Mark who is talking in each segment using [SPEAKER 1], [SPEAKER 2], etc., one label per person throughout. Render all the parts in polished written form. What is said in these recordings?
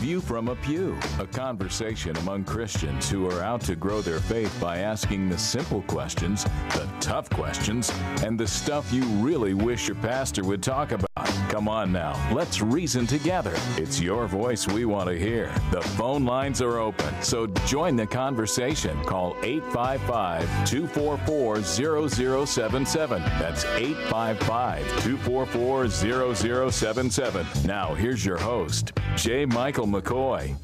[SPEAKER 1] View from a Pew, a conversation among Christians who are out to grow their faith by asking the simple questions, the tough questions, and the stuff you really wish your pastor would talk about. Come on now, let's reason together. It's your voice we want to hear. The phone lines are open, so join the conversation. Call 855-244-0077. That's 855-244-0077. Now, here's your host, J. Michael McCoy.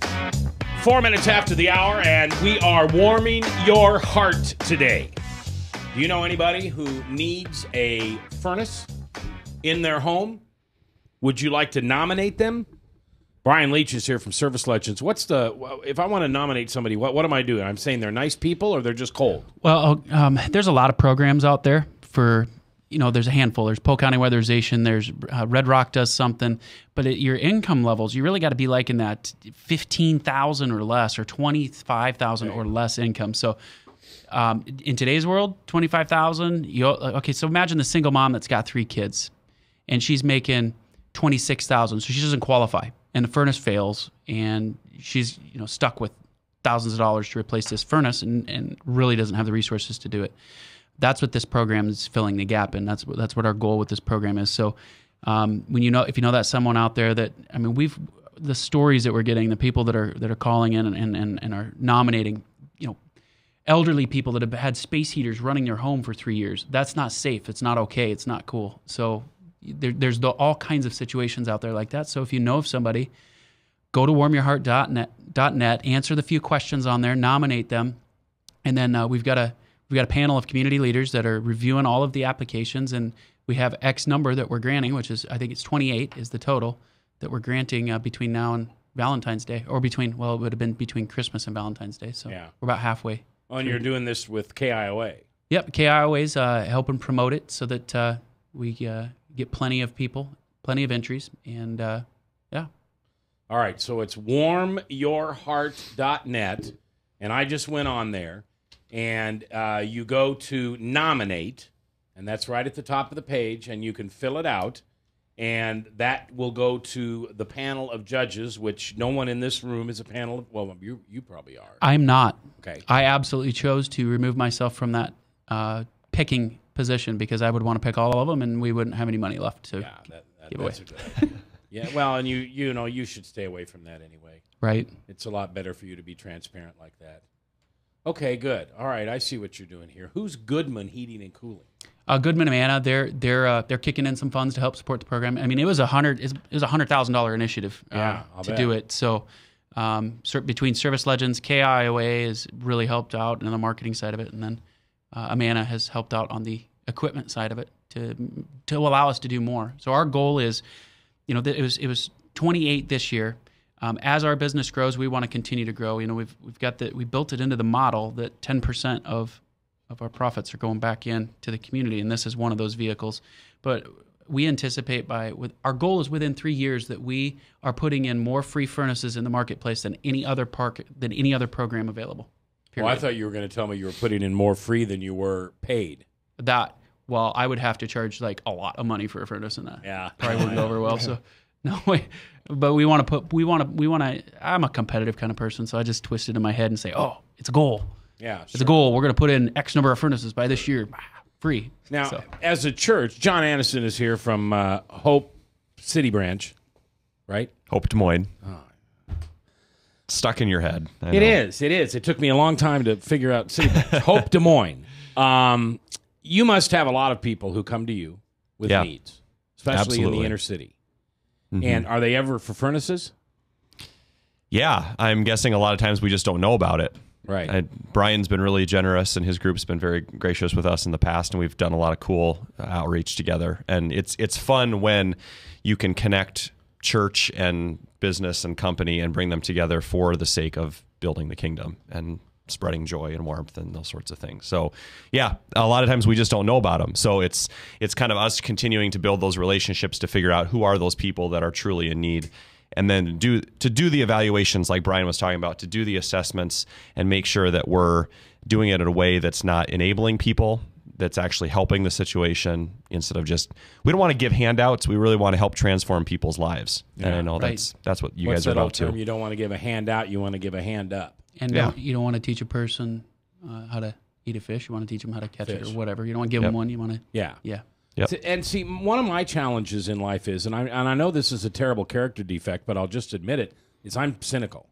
[SPEAKER 2] 4 minutes after the hour, and we are warming your heart today. Do you know anybody who needs a furnace in their home? Would you like to nominate them? Brian Leach is here from Service Legends. If I want to nominate somebody, what am I doing? I'm saying they're nice people or they're just cold?
[SPEAKER 3] Well, there's a lot of programs out there for, there's a handful. There's Polk County Weatherization. There's Red Rock does something. But at your income levels, you really got to be like in that $15,000 or less or $25,000 or less income. So in today's world, $25,000. Okay, so imagine the single mom that's got 3 kids and she's making $26,000, so she doesn't qualify, and the furnace fails, and she's stuck with thousands of dollars to replace this furnace, and really doesn't have the resources to do it. That's what this program is filling the gap in. That's what our goal with this program is. So if you know that someone out there that the stories that we're getting, the people that are calling in and are nominating, elderly people that have had space heaters running their home for 3 years. That's not safe. It's not okay. It's not cool. So there's all kinds of situations out there like that. So if you know of somebody, go to warmyourheart.net, answer the few questions on there, nominate them, and then we've got a panel of community leaders that are reviewing all of the applications, and we have X number that we're granting, which is, I think it's 28 is the total that we're granting between now and Valentine's Day, or it would have been between Christmas and Valentine's Day. So we're about halfway.
[SPEAKER 2] Oh, and you're doing this with KIOA.
[SPEAKER 3] Yep, KIOA is helping promote it so that we get plenty of people, plenty of entries, and yeah.
[SPEAKER 2] All right, so it's warmyourheart.net, and I just went on there, and you go to nominate, and that's right at the top of the page, and you can fill it out, and that will go to the panel of judges, which no one in this room is a panel of, well, you probably are.
[SPEAKER 3] I'm not.
[SPEAKER 2] Okay.
[SPEAKER 3] I absolutely chose to remove myself from that picking position because I would want to pick all of them, and we wouldn't have any money left to give away.
[SPEAKER 2] That's a good idea. Yeah, well, and you should stay away from that anyway.
[SPEAKER 3] Right.
[SPEAKER 2] It's a lot better for you to be transparent like that. Okay, good. All right, I see what you're doing here. Who's Goodman Heating and Cooling?
[SPEAKER 3] Goodman and Anna, they're kicking in some funds to help support the program. I mean, it was $100,000 initiative to do it. So between Service Legends, KIOA has really helped out on the marketing side of it, and then Amanda has helped out on the equipment side of it to allow us to do more. So our goal is, it was 28 this year. As our business grows, we want to continue to grow. We built it into the model that 10% of our profits are going back in to the community, and this is one of those vehicles. But we anticipate our goal is within 3 years that we are putting in more free furnaces in the marketplace than any other program available. Period.
[SPEAKER 2] Well, I thought you were going to tell me you were putting in more free than you were paid.
[SPEAKER 3] I would have to charge like a lot of money for a furnace, and that probably wouldn't go over well. So no way. But we want to. I'm a competitive kind of person, so I just twist it in my head and say, "Oh, it's a goal.
[SPEAKER 2] Yeah,
[SPEAKER 3] it's a goal. We're going to put in X number of furnaces by this year, free."
[SPEAKER 2] Now, as a church, John Anderson is here from Hope City Branch, right?
[SPEAKER 4] Hope Des Moines. Oh. Stuck in your head.
[SPEAKER 2] It is. It took me a long time to figure out City Branch. Hope Des Moines. You must have a lot of people who come to you with needs, especially in the inner city. Mm-hmm. And are they ever for furnaces?
[SPEAKER 4] Yeah, I'm guessing a lot of times we just don't know about it.
[SPEAKER 2] Right.
[SPEAKER 4] Brian's been really generous, and his group's been very gracious with us in the past, and we've done a lot of cool outreach together. And it's fun when you can connect church and business and company and bring them together for the sake of building the kingdom and spreading joy and warmth and those sorts of things. So yeah, a lot of times we just don't know about them. So it's kind of us continuing to build those relationships to figure out who are those people that are truly in need, and then to do the evaluations like Brian was talking about, to do the assessments and make sure that we're doing it in a way that's not enabling people that's actually helping the situation instead of just, we don't want to give handouts. We really want to help transform people's lives. And I know that's what you guys are about too.
[SPEAKER 2] You don't want to give a handout. You want to give a hand up.
[SPEAKER 3] And you don't want to teach a person how to eat a fish. You want to teach them how to catch it or whatever. You don't want to give them one. You want to.
[SPEAKER 2] Yeah.
[SPEAKER 4] Yep.
[SPEAKER 2] And see, one of my challenges in life is, and I know this is a terrible character defect, but I'll just admit it, is I'm cynical.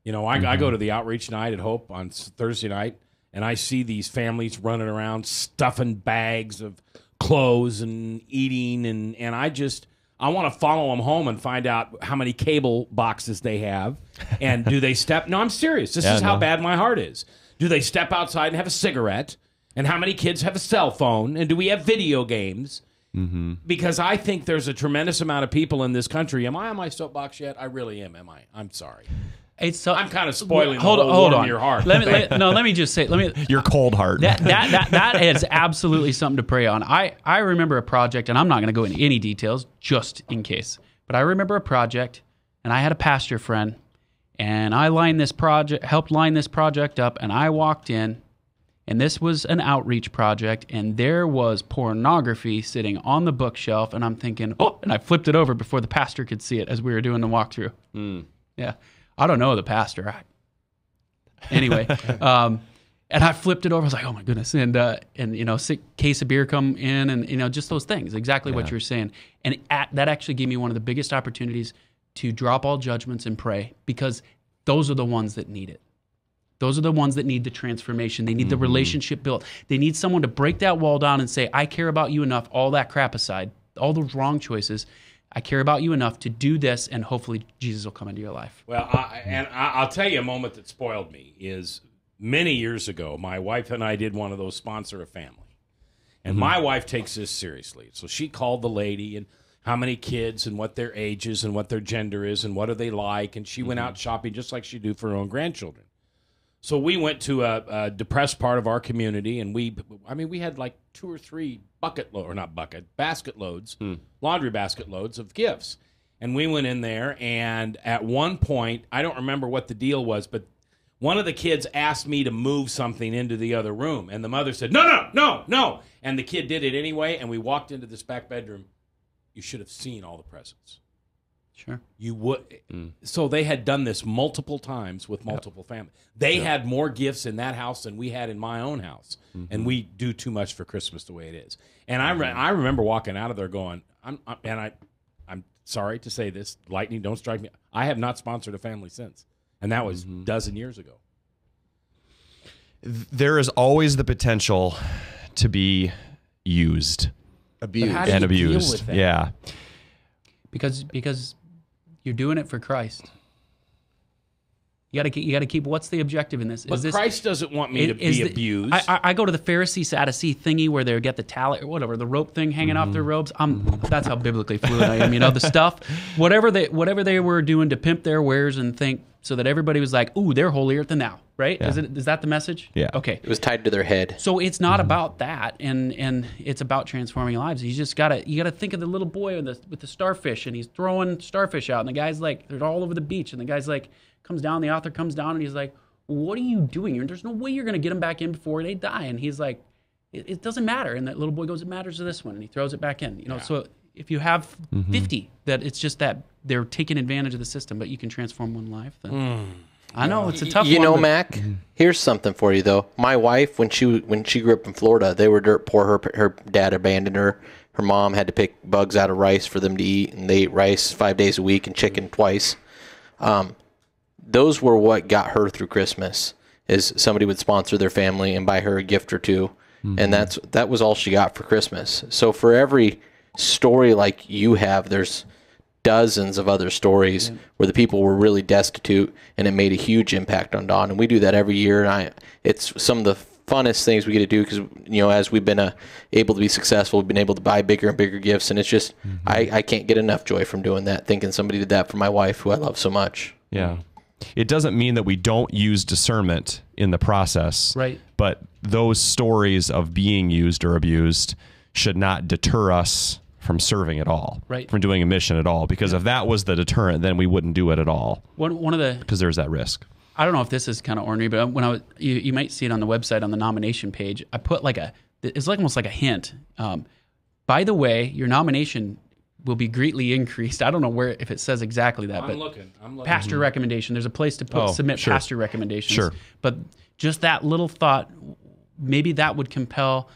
[SPEAKER 2] You know, I go to the outreach night at Hope on Thursday night, and I see these families running around stuffing bags of clothes and eating, and I want to follow them home and find out how many cable boxes they have, and do they step? No, I'm serious. This is how bad my heart is. Do they step outside and have a cigarette? And how many kids have a cell phone? And do we have video games? Because I think there's a tremendous amount of people in this country. Am I on my soapbox yet? I really am I? I'm sorry. I'm kind of spoiling
[SPEAKER 3] hold on.
[SPEAKER 2] Your heart.
[SPEAKER 3] Let me just say.
[SPEAKER 4] Your cold heart.
[SPEAKER 3] That is absolutely something to pray on. I remember a project, and I'm not going to go into any details just in case. But I remember a project, and I had a pastor friend, and I helped line this project up, and I walked in. And this was an outreach project, and there was pornography sitting on the bookshelf, and I'm thinking, and I flipped it over before the pastor could see it as we were doing the walkthrough. Yeah. I don't know the pastor. Anyway, and I flipped it over. I was like, oh my goodness. And sick case of beer come in, and, just those things, exactly what you're saying. And that actually gave me one of the biggest opportunities to drop all judgments and pray, because those are the ones that need it. Those are the ones that need the transformation. They need the relationship built. They need someone to break that wall down and say, I care about you enough, all that crap aside, all those wrong choices. I care about you enough to do this, and hopefully Jesus will come into your life.
[SPEAKER 2] Well, I'll tell you a moment that spoiled me is many years ago, my wife and I did one of those sponsor a family. And my wife takes this seriously. So she called the lady and how many kids and what their ages and what their gender is and what do they like. And she went out shopping just like she do for her own grandchildren. So we went to a depressed part of our community, and we had like 2 or 3 basket loads, laundry basket loads of gifts. And we went in there, and at one point, I don't remember what the deal was, but one of the kids asked me to move something into the other room, and the mother said, no. And the kid did it anyway, and we walked into this back bedroom. You should have seen all the presents.
[SPEAKER 3] Sure.
[SPEAKER 2] You would. So they had done this multiple times with multiple families. They had more gifts in that house than we had in my own house, and we do too much for Christmas the way it is. And I remember walking out of there going, I'm sorry to say this, lightning don't strike me. I have not sponsored a family since, and that was a dozen years ago.
[SPEAKER 4] There is always the potential to be used,
[SPEAKER 2] abused.
[SPEAKER 4] Deal with that? Yeah,
[SPEAKER 3] because you're doing it for Christ. You got to keep. What's the objective in this?
[SPEAKER 2] But Christ doesn't want me to be abused.
[SPEAKER 3] I go to the Pharisee Sadducee thingy where they get the talent or whatever, the rope thing hanging off their robes. That's how biblically fluid I am. The stuff, whatever they were doing to pimp their wares and think so that everybody was like, "Ooh, they're holier than thou." Right? Yeah. Is that the message?
[SPEAKER 4] Yeah.
[SPEAKER 3] Okay.
[SPEAKER 5] It was tied to their head.
[SPEAKER 3] So it's not about that, and it's about transforming lives. You just gotta think of the little boy with the starfish, and he's throwing starfish out, and the guy's like, they're all over the beach, and the guy's like, the author comes down, and he's like, what are you doing? There's no way you're gonna get them back in before they die. And he's like, it doesn't matter. And that little boy goes, it matters to this one, and he throws it back in. So if you have 50 that it's just that they're taking advantage of the system, but you can transform one life, then. I know it's a tough one.
[SPEAKER 5] Mac, here's something for you though. My wife, when she grew up in Florida, they were dirt poor. Her dad abandoned her. Her mom had to pick bugs out of rice for them to eat, and they ate rice 5 days a week and chicken twice. Those were what got her through Christmas. Is somebody would sponsor their family and buy her a gift or two, and that was all she got for Christmas. So for every story like you have, there's dozens of other stories where the people were really destitute, and it made a huge impact on Don. And we do that every year. And it's some of the funnest things we get to do because, as we've been able to be successful, we've been able to buy bigger and bigger gifts. And it's just, I can't get enough joy from doing that, thinking somebody did that for my wife, who I love so much.
[SPEAKER 4] Yeah. It doesn't mean that we don't use discernment in the process.
[SPEAKER 3] Right.
[SPEAKER 4] But those stories of being used or abused should not deter us from serving at all,
[SPEAKER 3] right?
[SPEAKER 4] From doing a mission at all, because if that was the deterrent, then we wouldn't do it at all.
[SPEAKER 3] One of the,
[SPEAKER 4] because there's that risk.
[SPEAKER 3] I don't know if this is kind of ornery, but when you might see it on the website on the nomination page, I put like it's like almost like a hint. By the way, your nomination will be greatly increased. I don't know if it says exactly that, but
[SPEAKER 2] I'm looking.
[SPEAKER 3] pastor recommendation. There's a place to submit pastor recommendations.
[SPEAKER 4] Sure.
[SPEAKER 3] But just that little thought, maybe that would compel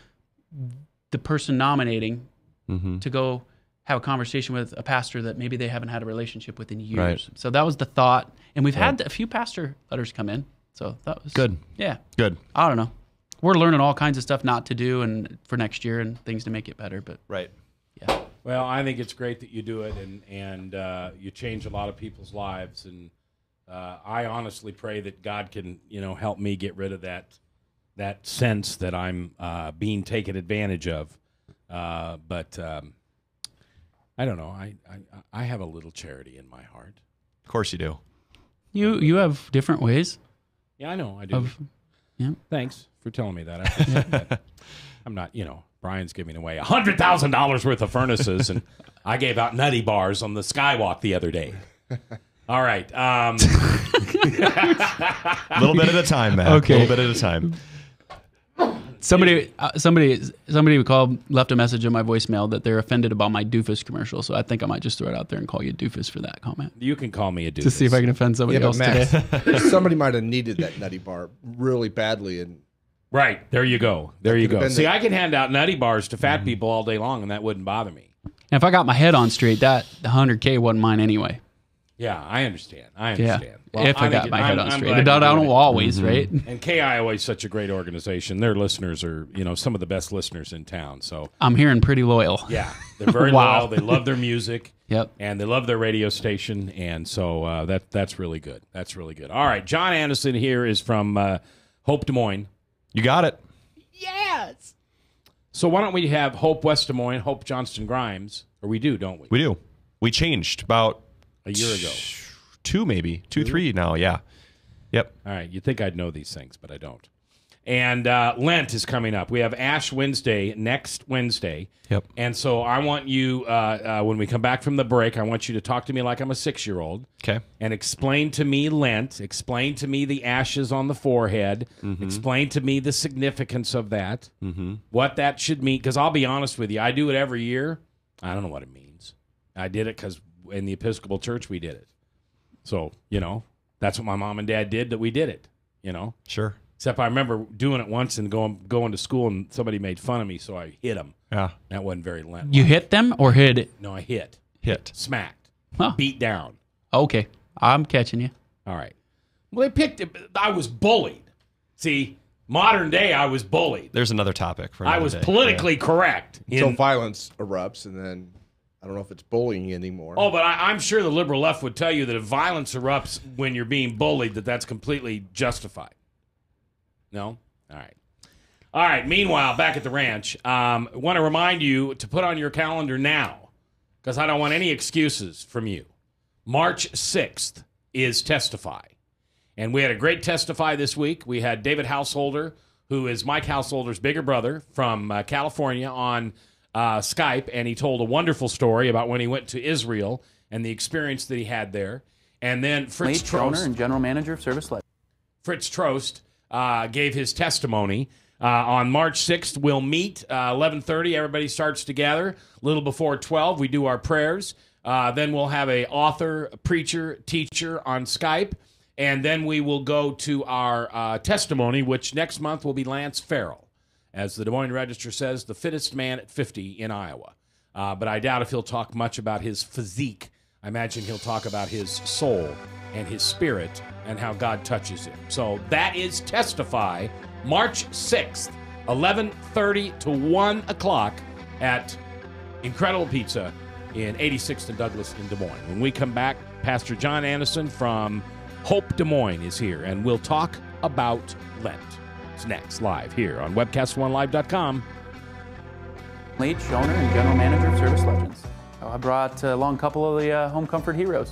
[SPEAKER 3] the person nominating to go have a conversation with a pastor that maybe they haven't had a relationship with in years.
[SPEAKER 4] Right.
[SPEAKER 3] So that was the thought. And we've had a few pastor letters come in. So that was
[SPEAKER 4] Good.
[SPEAKER 3] Yeah.
[SPEAKER 4] Good.
[SPEAKER 3] I don't know. We're learning all kinds of stuff not to do and for next year and things to make it better. But
[SPEAKER 4] Right.
[SPEAKER 3] yeah.
[SPEAKER 2] Well, I think it's great that you do it, and you change a lot of people's lives. And I honestly pray that God can, help me get rid of that sense that I'm being taken advantage of. But I don't know. I have a little charity in my heart.
[SPEAKER 4] Of course you do.
[SPEAKER 3] You have different ways.
[SPEAKER 2] Yeah, I know. I do.
[SPEAKER 3] Yeah.
[SPEAKER 2] Thanks for telling me that. I appreciate that. I'm not, Brian's giving away $100,000 worth of furnaces, and I gave out nutty bars on the Skywalk the other day. All right.
[SPEAKER 4] A little bit at a time, Matt.
[SPEAKER 3] Okay.
[SPEAKER 4] A little bit at a time.
[SPEAKER 3] Somebody left a message in my voicemail that they're offended about my doofus commercial. So I think I might just throw it out there and call you doofus for that comment.
[SPEAKER 2] You can call me a doofus.
[SPEAKER 3] To see if I can offend somebody else
[SPEAKER 6] Max,
[SPEAKER 3] today.
[SPEAKER 6] somebody might have needed that nutty bar really badly, and
[SPEAKER 2] Right. There you go. There you go.
[SPEAKER 6] been
[SPEAKER 2] See,
[SPEAKER 6] the-
[SPEAKER 2] I can hand out nutty bars to fat people all day long, and that wouldn't bother me.
[SPEAKER 3] And if I got my head on straight, the 100K wasn't mine anyway.
[SPEAKER 2] Yeah, I understand. I
[SPEAKER 3] Yeah.
[SPEAKER 2] understand.
[SPEAKER 3] If I got
[SPEAKER 2] think
[SPEAKER 3] my head on
[SPEAKER 2] I'm
[SPEAKER 3] straight.
[SPEAKER 2] glad
[SPEAKER 3] I
[SPEAKER 2] you're
[SPEAKER 3] don't
[SPEAKER 2] doing it.
[SPEAKER 3] always, right?
[SPEAKER 2] And KIOA is such a great organization. Their listeners are, some of the best listeners in town. So,
[SPEAKER 3] I'm hearing pretty loyal.
[SPEAKER 2] yeah, they're very
[SPEAKER 3] Wow.
[SPEAKER 2] loyal. They love their music.
[SPEAKER 3] Yep.
[SPEAKER 2] And they love their radio station. And so that's really good. That's really good. All right. John Anderson here is from Hope Des Moines.
[SPEAKER 4] You got it.
[SPEAKER 3] Yes.
[SPEAKER 2] So why don't we have Hope West Des Moines, Hope Johnston Grimes? Or we do, don't we?
[SPEAKER 4] We do. We changed about
[SPEAKER 2] A year ago.
[SPEAKER 4] 3 now. Yeah. Yep.
[SPEAKER 2] All right. You'd think I'd know these things, but I don't. And Lent is coming up. We have Ash Wednesday next Wednesday.
[SPEAKER 4] Yep.
[SPEAKER 2] And so I want you, when we come back from the break, I want you to talk to me like I'm a 6-year-old.
[SPEAKER 4] Okay.
[SPEAKER 2] And explain to me Lent. Explain to me the ashes on the forehead. Explain to me the significance of that. What that should mean. Because I'll be honest with you, I do it every year. I don't know what it means. I did it because in the Episcopal Church we did it. So, that's what my mom and dad did, that we did it,
[SPEAKER 4] Sure.
[SPEAKER 2] Except I remember doing it once and going to school and somebody made fun of me, so I hit them.
[SPEAKER 4] Yeah.
[SPEAKER 2] That wasn't very Lent.
[SPEAKER 3] You hit them or hit?
[SPEAKER 2] No, I hit.
[SPEAKER 4] Hit.
[SPEAKER 2] Smacked.
[SPEAKER 3] Huh.
[SPEAKER 2] Beat down.
[SPEAKER 3] Okay. I'm catching you.
[SPEAKER 2] All right. Well, they picked it. I was bullied. See, modern day, I was bullied.
[SPEAKER 4] There's another topic for
[SPEAKER 2] I
[SPEAKER 4] another
[SPEAKER 2] was
[SPEAKER 4] day.
[SPEAKER 2] politically correct.
[SPEAKER 6] until violence erupts, and then I don't know if it's bullying anymore.
[SPEAKER 2] Oh, but I'm sure the liberal left would tell you that if violence erupts when you're being bullied, that's completely justified. No? All right. All right. Meanwhile, back at the ranch, I want to remind you to put on your calendar now, because I don't want any excuses from you. March 6th is Testify. And we had a great Testify this week. We had David Householder, who is Mike Householder's bigger brother from California, on Skype, and he told a wonderful story about when he went to Israel and the experience that he had there. And then Fritz
[SPEAKER 7] owner
[SPEAKER 2] Trost,
[SPEAKER 7] and general manager of Service Life.
[SPEAKER 2] Fritz Trost gave his testimony. On March 6th, we'll meet 11:30. Everybody starts to gather. A little before 12, we do our prayers. Then we'll have a author, preacher, teacher on Skype. And then we will go to our testimony, which next month will be Lance Farrell. As the Des Moines Register says, the fittest man at 50 in Iowa. But I doubt if he'll talk much about his physique. I imagine he'll talk about his soul and his spirit and how God touches him. So that is Testify, March 6th, 11:30 to 1 o'clock at Incredible Pizza in 86th and Douglas in Des Moines. When we come back, Pastor John Anderson from Hope Des Moines is here, and we'll talk about Lent. It's next, live here on webcast1live.com.
[SPEAKER 7] Leach, owner and general manager of Service Legends. I brought along a couple of the home comfort heroes.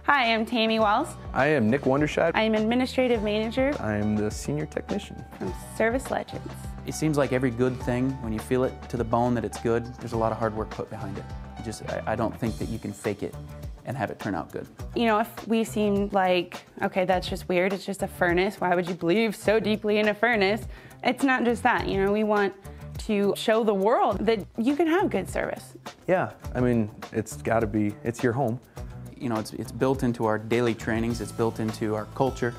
[SPEAKER 8] Hi, I'm Tammy Wells.
[SPEAKER 9] I am Nick Wondershad.
[SPEAKER 8] I am administrative manager
[SPEAKER 9] I am the senior technician.
[SPEAKER 8] from Service Legends.
[SPEAKER 7] It seems like every good thing, when you feel it to the bone that it's good, there's a lot of hard work put behind it. I don't think that you can fake it and have it turn out good.
[SPEAKER 8] You know, if we seem like, okay, that's just weird, it's just a furnace, why would you believe so deeply in a furnace? It's not just that, you know, we want to show the world that you can have good service.
[SPEAKER 9] Yeah, I mean, it's got to be, it's your home.
[SPEAKER 7] You know, it's built into our daily trainings, it's built into our culture,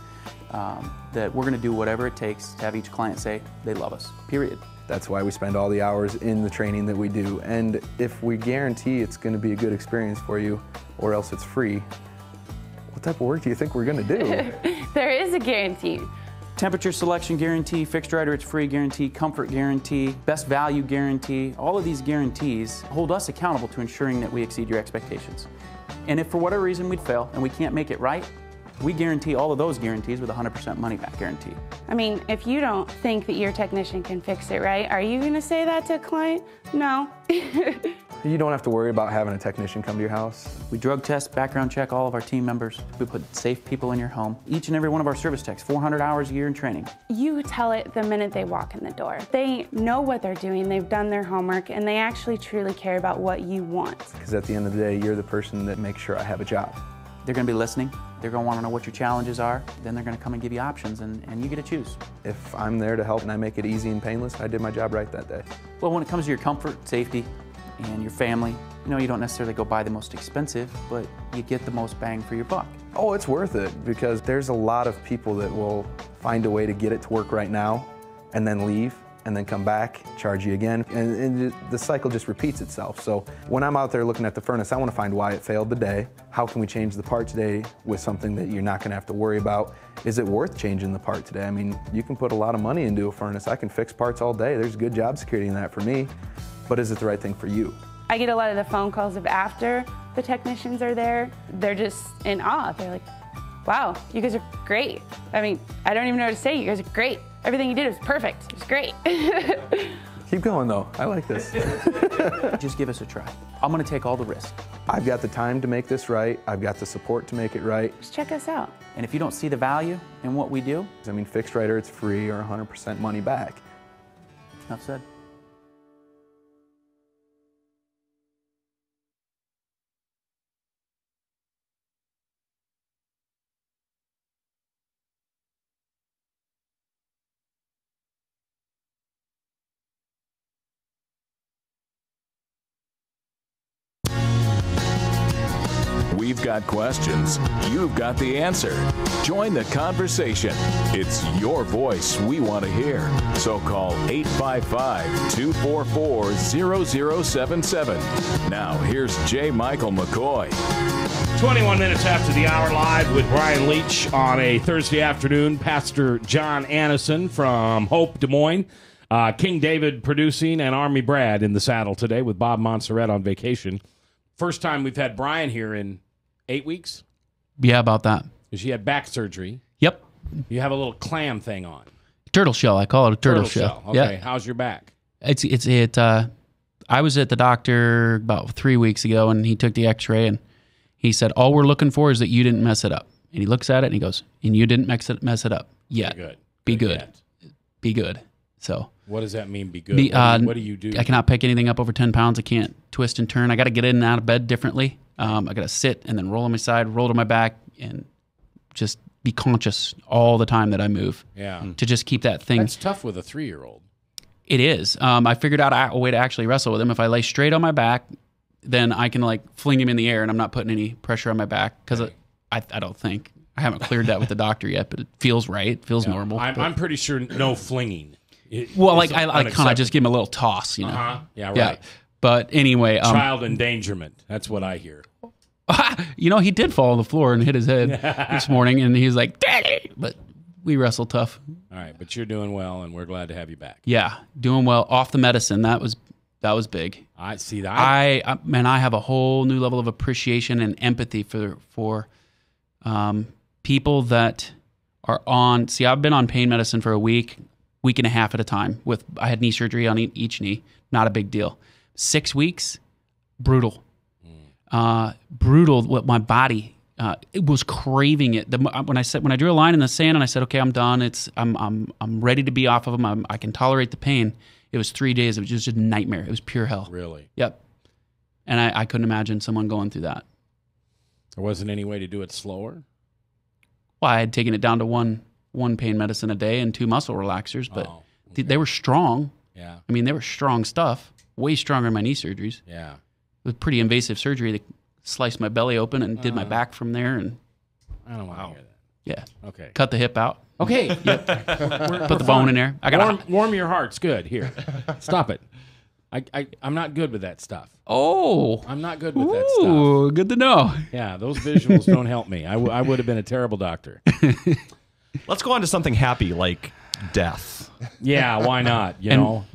[SPEAKER 7] that we're going to do whatever it takes to have each client say they love us, period.
[SPEAKER 9] That's why we spend all the hours in the training that we do. And if we guarantee it's going to be a good experience for you, or else it's free, what type of work do you think we're going to do?
[SPEAKER 8] There is a guarantee.
[SPEAKER 7] Temperature selection guarantee, fixed rider it's free guarantee, comfort guarantee, best value guarantee. All of these guarantees hold us accountable to ensuring that we exceed your expectations. And if for whatever reason we'd fail and we can't make it right, we guarantee all of those guarantees with a 100% money back guarantee.
[SPEAKER 8] I mean, if you don't think that your technician can fix it right, are you going to say that to a client? No.
[SPEAKER 9] You don't have to worry about having a technician come to your house.
[SPEAKER 7] We drug test, background check all of our team members. We put safe people in your home. Each and every one of our service techs, 400 hours a year in training.
[SPEAKER 8] You tell it the minute they walk in the door. They know what they're doing, they've done their homework, and they actually truly care about what you want.
[SPEAKER 9] Because at the end of the day, you're the person that makes sure I have a job.
[SPEAKER 7] They're going to be listening. They're going to want to know what your challenges are. Then they're going to come and give you options, and you get to choose.
[SPEAKER 9] If I'm there to help and I make it easy and painless, I did my job right that day.
[SPEAKER 7] Well, when it comes to your comfort, safety, and your family, you know, you don't necessarily go buy the most expensive, but you get the most bang for your buck.
[SPEAKER 9] Oh, it's worth it, because there's a lot of people that will find a way to get it to work right now and then leave and then come back, charge you again, and the cycle just repeats itself. So when I'm out there looking at the furnace, I want to find why it failed today. How can we change the part today with something that you're not going to have to worry about? Is it worth changing the part today? I mean, you can put a lot of money into a furnace. I can fix parts all day. There's good job security in that for me, but is it the right thing for you?
[SPEAKER 8] I get a lot of the phone calls of after the technicians are there. They're just in awe. They're like, wow, you guys are great. I mean, I don't even know what to say. You guys are great. Everything you did was perfect. It was great.
[SPEAKER 9] Keep going though, I like this.
[SPEAKER 7] Just give us a try. I'm going to take all the risk.
[SPEAKER 9] I've got the time to make this right. I've got the support to make it right.
[SPEAKER 8] Just check us out.
[SPEAKER 7] And if you don't see the value in what we do,
[SPEAKER 9] I mean, fixed rider, it's free or 100% money back.
[SPEAKER 7] enough said.
[SPEAKER 1] We've got questions. You've got the answer. Join the conversation. It's your voice we want to hear. So call 855-244-0077. Now, here's J. Michael McCoy.
[SPEAKER 2] 21 minutes after the hour, live with Brian Leach on a Thursday afternoon. Pastor John Annison from Hope, Des Moines. King David producing, and Army Brad in the saddle today with Bob Montserrat on vacation. First time we've had Brian here in 8 weeks?
[SPEAKER 3] Yeah, about that.
[SPEAKER 2] Because you had back surgery.
[SPEAKER 3] Yep.
[SPEAKER 2] You have a little clam thing on.
[SPEAKER 3] Turtle shell. I call it a turtle shell.
[SPEAKER 2] Okay.
[SPEAKER 3] Yeah.
[SPEAKER 2] How's your back?
[SPEAKER 3] I was at the doctor about 3 weeks ago, and he took the x-ray, and he said, all we're looking for is that you didn't mess it up. And he looks at it, and he goes, and you didn't mess it up yet.
[SPEAKER 2] Good.
[SPEAKER 3] Be good.
[SPEAKER 2] Yet.
[SPEAKER 3] Be good. So
[SPEAKER 2] what does that mean, be good? What do you do?
[SPEAKER 3] I cannot pick anything up over 10 pounds. I can't twist and turn. I got to get in and out of bed differently. I got to sit and then roll on my side, roll to my back, and just be conscious all the time that I move.
[SPEAKER 2] Yeah.
[SPEAKER 3] To just keep that thing.
[SPEAKER 2] That's tough with a 3-year-old.
[SPEAKER 3] It is. I figured out a way to actually wrestle with him. If I lay straight on my back, then I can like fling him in the air, and I'm not putting any pressure on my back because I don't think. I haven't cleared that with the doctor yet, but it feels right. It feels normal.
[SPEAKER 2] I'm pretty sure no flinging.
[SPEAKER 3] I kind of just give him a little toss, you know.
[SPEAKER 2] Uh-huh. Yeah, right.
[SPEAKER 3] Yeah. But anyway,
[SPEAKER 2] child endangerment. That's what I hear.
[SPEAKER 3] You know, he did fall on the floor and hit his head this morning, and he's like, "Daddy!" But we wrestle tough.
[SPEAKER 2] All right, but you're doing well, and we're glad to have you back.
[SPEAKER 3] Yeah, doing well. Off the medicine, that was big.
[SPEAKER 2] I see that.
[SPEAKER 3] I have a whole new level of appreciation and empathy for people that are on. See, I've been on pain medicine for a week and a half at a time. I had knee surgery on each knee. Not a big deal. 6 weeks, brutal. Brutal. What my body, it was craving it. When I drew a line in the sand and I said, okay, I'm done. I'm ready to be off of them. I can tolerate the pain. It was 3 days. It was just a nightmare. It was pure hell.
[SPEAKER 2] Really?
[SPEAKER 3] Yep. And I couldn't imagine someone going through that.
[SPEAKER 2] There wasn't any way to do it slower?
[SPEAKER 3] Well, I had taken it down to one pain medicine a day and 2 muscle relaxers, but They were strong.
[SPEAKER 2] Yeah.
[SPEAKER 3] I mean, they were strong stuff. Way stronger than my knee surgeries.
[SPEAKER 2] Yeah.
[SPEAKER 3] It was pretty invasive surgery. They sliced my belly open and did my back from there. And
[SPEAKER 2] I don't want to hear that.
[SPEAKER 3] yeah.
[SPEAKER 2] Okay.
[SPEAKER 3] Cut the hip out.
[SPEAKER 2] Okay.
[SPEAKER 3] Yep. Put the bone in there. I got
[SPEAKER 2] warm your hearts. Good. Here. Stop it. I'm not good with that stuff.
[SPEAKER 3] Oh.
[SPEAKER 2] I'm not good with that stuff.
[SPEAKER 3] Ooh, good to know.
[SPEAKER 2] Yeah, those visuals don't help me. I would have been a terrible doctor.
[SPEAKER 4] Let's go on to something happy like death
[SPEAKER 2] Yeah, why not? You know,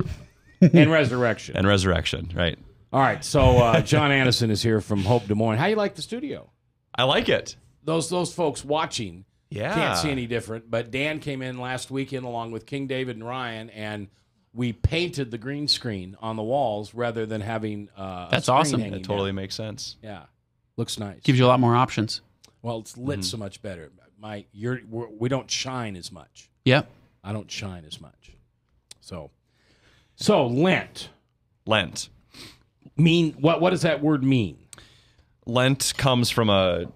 [SPEAKER 2] and resurrection.
[SPEAKER 4] and resurrection, right?
[SPEAKER 2] All right, so John Anderson is here from Hope Des Moines. How you like the studio?
[SPEAKER 4] I like it.
[SPEAKER 2] Those folks watching
[SPEAKER 4] Yeah.
[SPEAKER 2] can't see any different. But Dan came in last weekend along with King David and Ryan, and we painted the green screen on the walls rather than having
[SPEAKER 3] That's
[SPEAKER 2] a screen
[SPEAKER 3] awesome.
[SPEAKER 2] hanging
[SPEAKER 4] That totally
[SPEAKER 2] down.
[SPEAKER 4] makes sense.
[SPEAKER 2] Yeah, looks nice.
[SPEAKER 3] Gives you a lot more options.
[SPEAKER 2] Well, it's lit so much better. We don't shine as much.
[SPEAKER 3] Yep.
[SPEAKER 2] I don't shine as much. So Lent
[SPEAKER 4] Lent.
[SPEAKER 2] mean what does that word mean?
[SPEAKER 4] Lent comes from a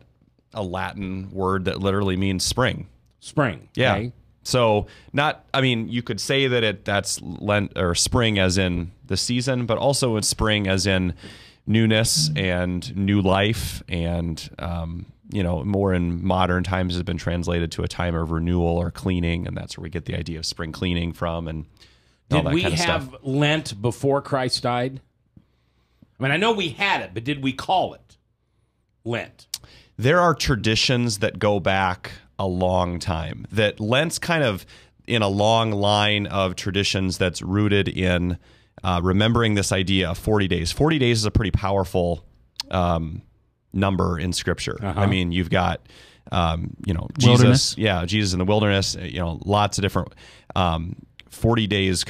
[SPEAKER 4] Latin word that literally means spring.
[SPEAKER 2] Spring.
[SPEAKER 4] Yeah.
[SPEAKER 2] Okay?
[SPEAKER 4] So you could say that that's Lent or spring as in the season, but also it's spring as in newness and new life, and more in modern times has been translated to a time of renewal or cleaning, and that's where we get the idea of spring cleaning from, and all
[SPEAKER 2] Did
[SPEAKER 4] that
[SPEAKER 2] we
[SPEAKER 4] kind of
[SPEAKER 2] have
[SPEAKER 4] stuff.
[SPEAKER 2] Lent before Christ died? I mean, I know we had it, but did we call it Lent?
[SPEAKER 4] There are traditions that go back a long time. That Lent's kind of in a long line of traditions that's rooted in remembering this idea of 40 days. 40 days is a pretty powerful number in Scripture. I mean, you've got, Jesus, Jesus in the wilderness, lots of different 40 days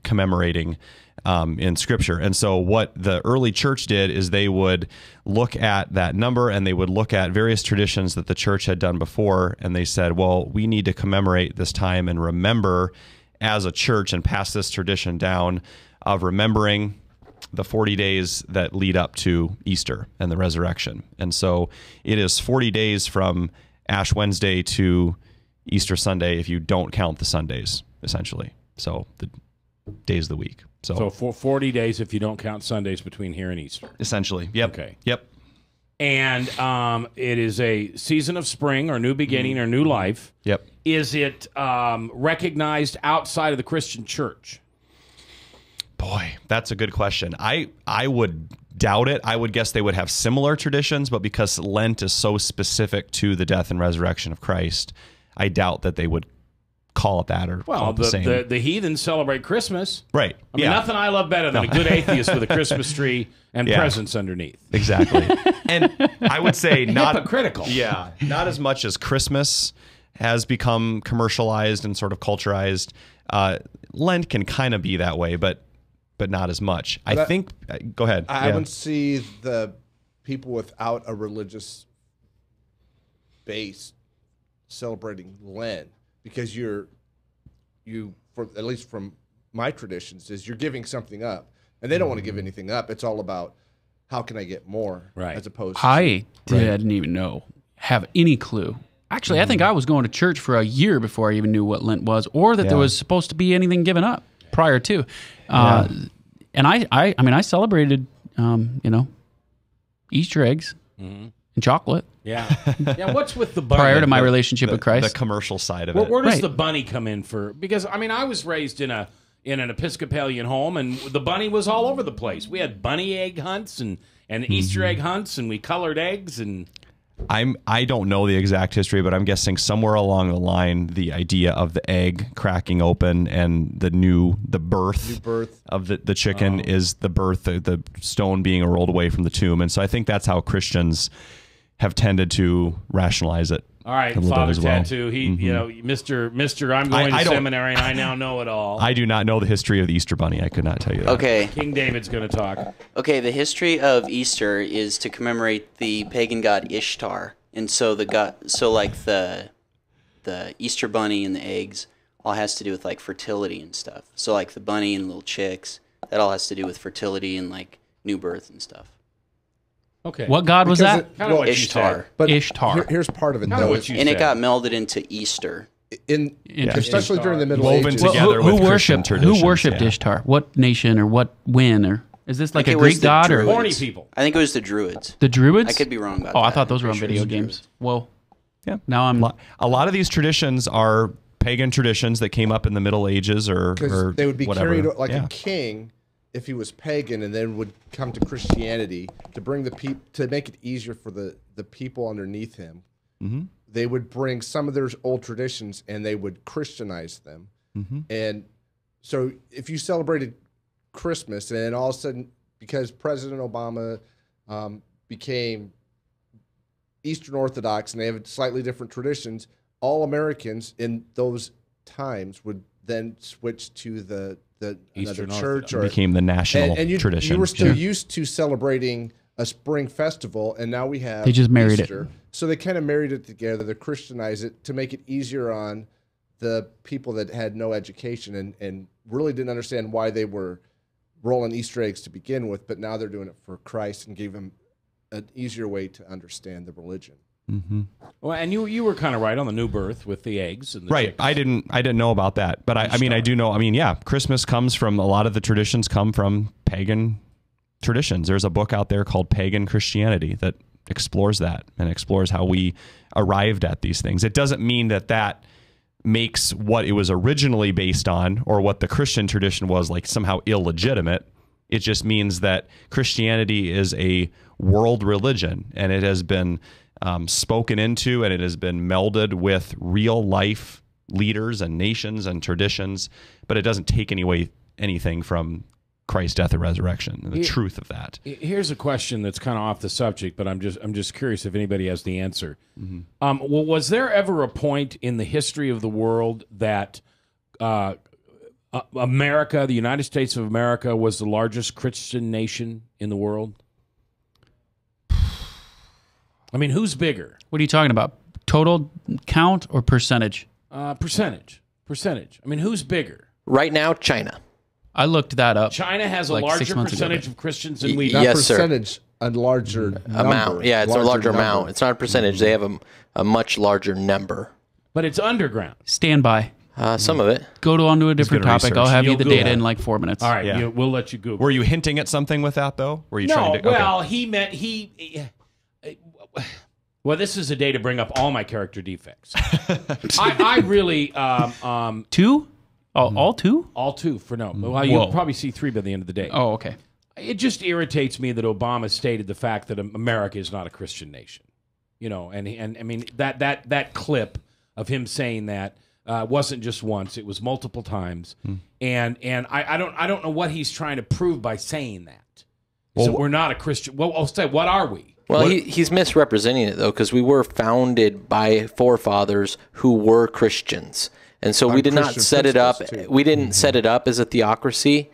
[SPEAKER 4] commemorating in Scripture. And so what the early church did is they would look at that number and they would look at various traditions that the church had done before, and they said, well, we need to commemorate this time and remember as a church and pass this tradition down of remembering the 40 days that lead up to Easter and the resurrection. And so it is 40 days from Ash Wednesday to Easter Sunday if you don't count the Sundays, essentially. So the days of the week.
[SPEAKER 2] So for 40 days if you don't count Sundays between here and Easter.
[SPEAKER 4] Essentially. Yep.
[SPEAKER 2] Okay.
[SPEAKER 4] Yep.
[SPEAKER 2] And it is a season of spring or new beginning or new life.
[SPEAKER 4] Yep.
[SPEAKER 2] Is it recognized outside of the Christian church?
[SPEAKER 4] Boy, that's a good question. I would doubt it. I would guess they would have similar traditions, but because Lent is so specific to the death and resurrection of Christ, I doubt that they would call it that or call it the same.
[SPEAKER 2] The heathens celebrate Christmas.
[SPEAKER 4] Right.
[SPEAKER 2] I mean, nothing I love better than a good atheist with a Christmas tree and presents underneath.
[SPEAKER 4] Exactly. And I would say not
[SPEAKER 2] hypocritical.
[SPEAKER 4] Yeah, not as much as Christmas has become commercialized and sort of culturized. Lent can kind of be that way, but not as much. I think. Go ahead.
[SPEAKER 6] I would see the people without a religious base celebrating Lent, because you for at least from my traditions is you're giving something up, and they don't want to give anything up. It's all about how can I get more,
[SPEAKER 2] right?
[SPEAKER 6] As opposed to
[SPEAKER 3] I didn't even have any clue. Actually, I think I was going to church for a year before I even knew what Lent was, or that there was supposed to be anything given up prior to. And I celebrated, Easter eggs and chocolate.
[SPEAKER 2] Yeah. What's with the bunny?
[SPEAKER 3] Prior to my relationship with Christ,
[SPEAKER 4] the commercial side of it.
[SPEAKER 2] Where does the bunny come in for? Because I was raised in an Episcopalian home, and the bunny was all over the place. We had bunny egg hunts and Easter egg hunts, and we colored eggs and.
[SPEAKER 4] I don't know the exact history, but I'm guessing somewhere along the line, the idea of the egg cracking open and the birth of the chicken is the birth, the stone being rolled away from the tomb. And so I think that's how Christians have tended to rationalize it.
[SPEAKER 2] All right, Father Tattoo. He, Mr. I'm going to seminary and I now know it all.
[SPEAKER 4] I do not know the history of the Easter Bunny. I could not tell you that.
[SPEAKER 10] Okay.
[SPEAKER 2] King David's going to talk.
[SPEAKER 10] Okay, the history of Easter is to commemorate the pagan god Ishtar, and so the Easter bunny and the eggs all has to do with like fertility and stuff. So like the bunny and little chicks, that all has to do with fertility and like new birth and stuff.
[SPEAKER 2] Okay.
[SPEAKER 3] What god was that?
[SPEAKER 10] Ishtar.
[SPEAKER 6] But
[SPEAKER 3] Ishtar.
[SPEAKER 6] Here's part of it,
[SPEAKER 2] Kinda
[SPEAKER 6] though.
[SPEAKER 2] what you
[SPEAKER 10] And
[SPEAKER 2] said.
[SPEAKER 10] it got melded into Easter.
[SPEAKER 6] especially during the Middle
[SPEAKER 4] Woven
[SPEAKER 6] Ages.
[SPEAKER 4] together with Christian traditions.
[SPEAKER 3] Who worshipped Ishtar? What nation or what when? Or is this like a
[SPEAKER 10] it was
[SPEAKER 3] Greek
[SPEAKER 10] the
[SPEAKER 3] god or
[SPEAKER 10] Druids.
[SPEAKER 2] Horny people.
[SPEAKER 10] I think it was the Druids.
[SPEAKER 3] the Druids?
[SPEAKER 10] I could be wrong about
[SPEAKER 3] Oh,
[SPEAKER 10] that.
[SPEAKER 3] I thought those were on
[SPEAKER 10] Pretty sure
[SPEAKER 3] video
[SPEAKER 10] it's
[SPEAKER 3] games. Whoa.
[SPEAKER 4] Yeah.
[SPEAKER 3] Now I'm.
[SPEAKER 4] A lot of these traditions are pagan traditions that came up in the Middle Ages or
[SPEAKER 6] They would be
[SPEAKER 4] whatever.
[SPEAKER 6] carried like
[SPEAKER 4] Yeah.
[SPEAKER 6] a king if he was pagan, and then would come to Christianity to bring to make it easier for the people underneath him.
[SPEAKER 4] Mm-hmm.
[SPEAKER 6] They would bring some of their old traditions and they would Christianize them.
[SPEAKER 4] Mm-hmm.
[SPEAKER 6] And so if you celebrated Christmas and then all of a sudden, because President Obama became Eastern Orthodox and they have slightly different traditions, all Americans in those times would then switch to the
[SPEAKER 2] Eastern
[SPEAKER 6] another church, or
[SPEAKER 4] became the national
[SPEAKER 6] and
[SPEAKER 4] tradition.
[SPEAKER 6] You were still used to celebrating a spring festival, and now we have
[SPEAKER 3] They just married
[SPEAKER 6] Easter.
[SPEAKER 3] it.
[SPEAKER 6] So they kind of married it together. They Christianized it to make it easier on the people that had no education and really didn't understand why they were rolling Easter eggs to begin with, but now they're doing it for Christ and gave them an easier way to understand the religion.
[SPEAKER 4] Mm-hmm.
[SPEAKER 2] Well, and you were kind of right on the new birth with the eggs and the
[SPEAKER 4] Right.
[SPEAKER 2] chickens.
[SPEAKER 4] I didn't know about that, but I mean, I do know. I mean, yeah, Christmas comes from a lot of the traditions come from pagan traditions. There's a book out there called Pagan Christianity that explores that and explores how we arrived at these things. It doesn't mean that makes what it was originally based on or what the Christian tradition was like somehow illegitimate. It just means that Christianity is a world religion, and it has been spoken into, and it has been melded with real life leaders and nations and traditions, but it doesn't take anything from Christ's death and resurrection and the truth of that.
[SPEAKER 2] Here's a question that's kind of off the subject, but I'm just curious if anybody has the answer.
[SPEAKER 4] Mm-hmm.
[SPEAKER 2] Well, was there ever a point in the history of the world that America, the United States of America, was the largest Christian nation in the world? I mean, who's bigger?
[SPEAKER 3] What are you talking about? Total count or percentage?
[SPEAKER 2] Percentage. I mean, who's bigger?
[SPEAKER 5] Right now, China.
[SPEAKER 3] I looked that up.
[SPEAKER 2] China has a
[SPEAKER 3] like 6
[SPEAKER 2] larger
[SPEAKER 3] months ago,
[SPEAKER 2] percentage
[SPEAKER 3] but-
[SPEAKER 2] of Christians than we do.
[SPEAKER 6] Not
[SPEAKER 5] Yes, sir.
[SPEAKER 6] percentage, a larger
[SPEAKER 5] Amount.
[SPEAKER 6] number.
[SPEAKER 5] Yeah, it's a larger amount.
[SPEAKER 6] number.
[SPEAKER 5] It's not a percentage. They have a much larger number.
[SPEAKER 2] But it's underground.
[SPEAKER 3] Stand by.
[SPEAKER 5] Some of it.
[SPEAKER 3] Go on to a different
[SPEAKER 4] good
[SPEAKER 3] topic. I'll
[SPEAKER 4] research.
[SPEAKER 3] have you
[SPEAKER 2] You'll
[SPEAKER 3] the
[SPEAKER 2] Google
[SPEAKER 3] data
[SPEAKER 2] it.
[SPEAKER 3] in like 4 minutes.
[SPEAKER 2] All right,
[SPEAKER 4] Yeah.
[SPEAKER 2] we'll let you Google.
[SPEAKER 4] Were you hinting at something with that, though? Were you
[SPEAKER 2] No,
[SPEAKER 4] trying to?
[SPEAKER 2] well, he meant he. Well, this is a day to bring up all my character defects. I really
[SPEAKER 3] Two? All two?
[SPEAKER 2] all two for no. Well, you'll
[SPEAKER 3] Whoa.
[SPEAKER 2] probably see three by the end of the day.
[SPEAKER 3] Oh, okay.
[SPEAKER 2] It just irritates me that Obama stated the fact that America is not a Christian nation. You know, and I mean that clip of him saying that wasn't just once; it was multiple times. And I don't know what he's trying to prove by saying that. So we're not a Christian. Well, I'll say, what are we?
[SPEAKER 5] Well, he's misrepresenting it, though, because we were founded by forefathers who were Christians. And so we did not
[SPEAKER 6] Christian
[SPEAKER 5] set it up.
[SPEAKER 6] principles, too.
[SPEAKER 5] We didn't set it up as a theocracy